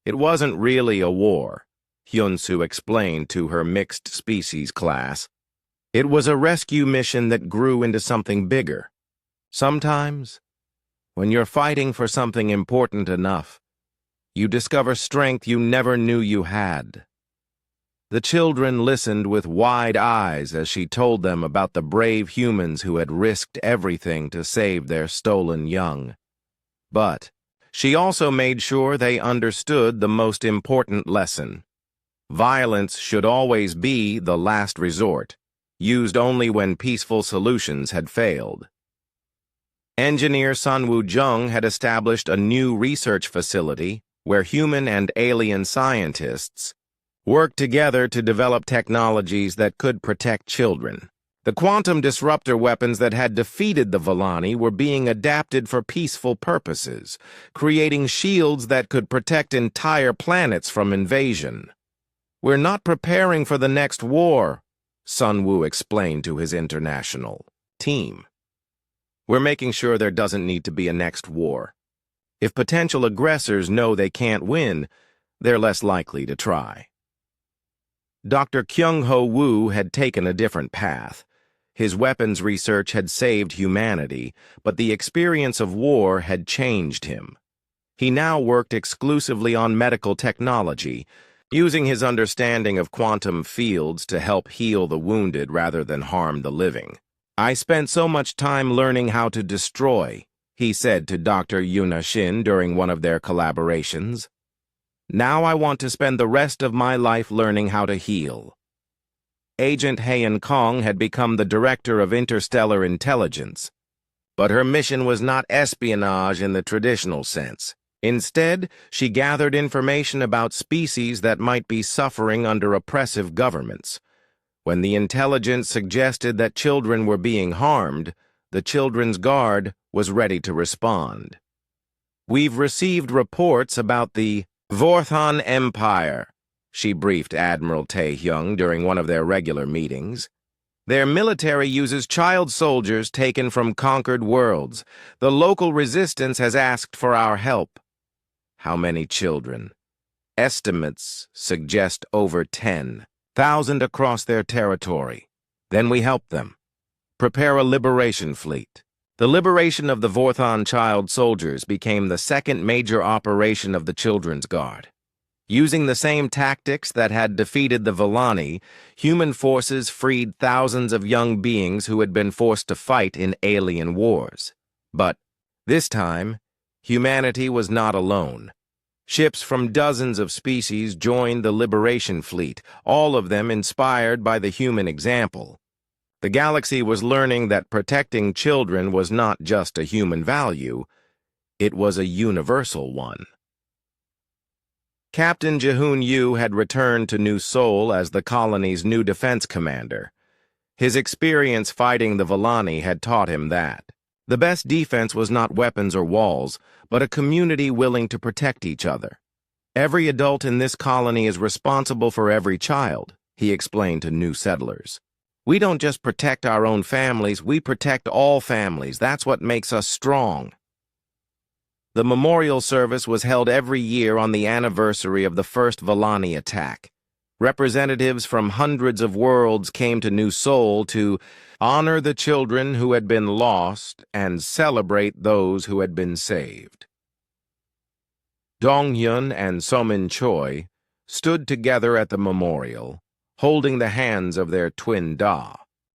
Speaker 1: "It wasn't really a war," Hyunsu explained to her mixed species class. "It was a rescue mission that grew into something bigger. Sometimes, when you're fighting for something important enough, you discover strength you never knew you had." The children listened with wide eyes as she told them about the brave humans who had risked everything to save their stolen young. But she also made sure they understood the most important lesson. Violence should always be the last resort, used only when peaceful solutions had failed. Engineer Sunwoo Jung had established a new research facility where human and alien scientists worked together to develop technologies that could protect children. The quantum disruptor weapons that had defeated the Volani were being adapted for peaceful purposes, creating shields that could protect entire planets from invasion. "We're not preparing for the next war," Sunwoo explained to his international team. "We're making sure there doesn't need to be a next war. If potential aggressors know they can't win, they're less likely to try." Dr. Kyung-ho Woo had taken a different path. His weapons research had saved humanity, but the experience of war had changed him. He now worked exclusively on medical technology, using his understanding of quantum fields to help heal the wounded rather than harm the living. "I spent so much time learning how to destroy," he said to Dr. Yuna Shin during one of their collaborations. "Now I want to spend the rest of my life learning how to heal." Agent Haeun Kong had become the Director of Interstellar Intelligence, but her mission was not espionage in the traditional sense. Instead, she gathered information about species that might be suffering under oppressive governments. When the intelligence suggested that children were being harmed, the Children's Guard was ready to respond. "We've received reports about the Vorthon Empire," she briefed Admiral Tae-hyung during one of their regular meetings. "Their military uses child soldiers taken from conquered worlds. The local resistance has asked for our help." "How many children?" "Estimates suggest over 10,000 across their territory. Then we help them. Prepare a liberation fleet." The liberation of the Vorthon child soldiers became the second major operation of the Children's Guard. Using the same tactics that had defeated the Volani, human forces freed thousands of young beings who had been forced to fight in alien wars. But this time, humanity was not alone. Ships from dozens of species joined the Liberation Fleet, all of them inspired by the human example. The galaxy was learning that protecting children was not just a human value, it was a universal one. Captain Jahoon Yu had returned to New Seoul as the colony's new defense commander. His experience fighting the Volani had taught him that the best defense was not weapons or walls, but a community willing to protect each other. "Every adult in this colony is responsible for every child," he explained to new settlers. "We don't just protect our own families, we protect all families. That's what makes us strong." The memorial service was held every year on the anniversary of the first Volani attack. Representatives from hundreds of worlds came to New Seoul to honor the children who had been lost and celebrate those who had been saved. Donghyun and Somin Choi stood together at the memorial, holding the hands of their twin Da.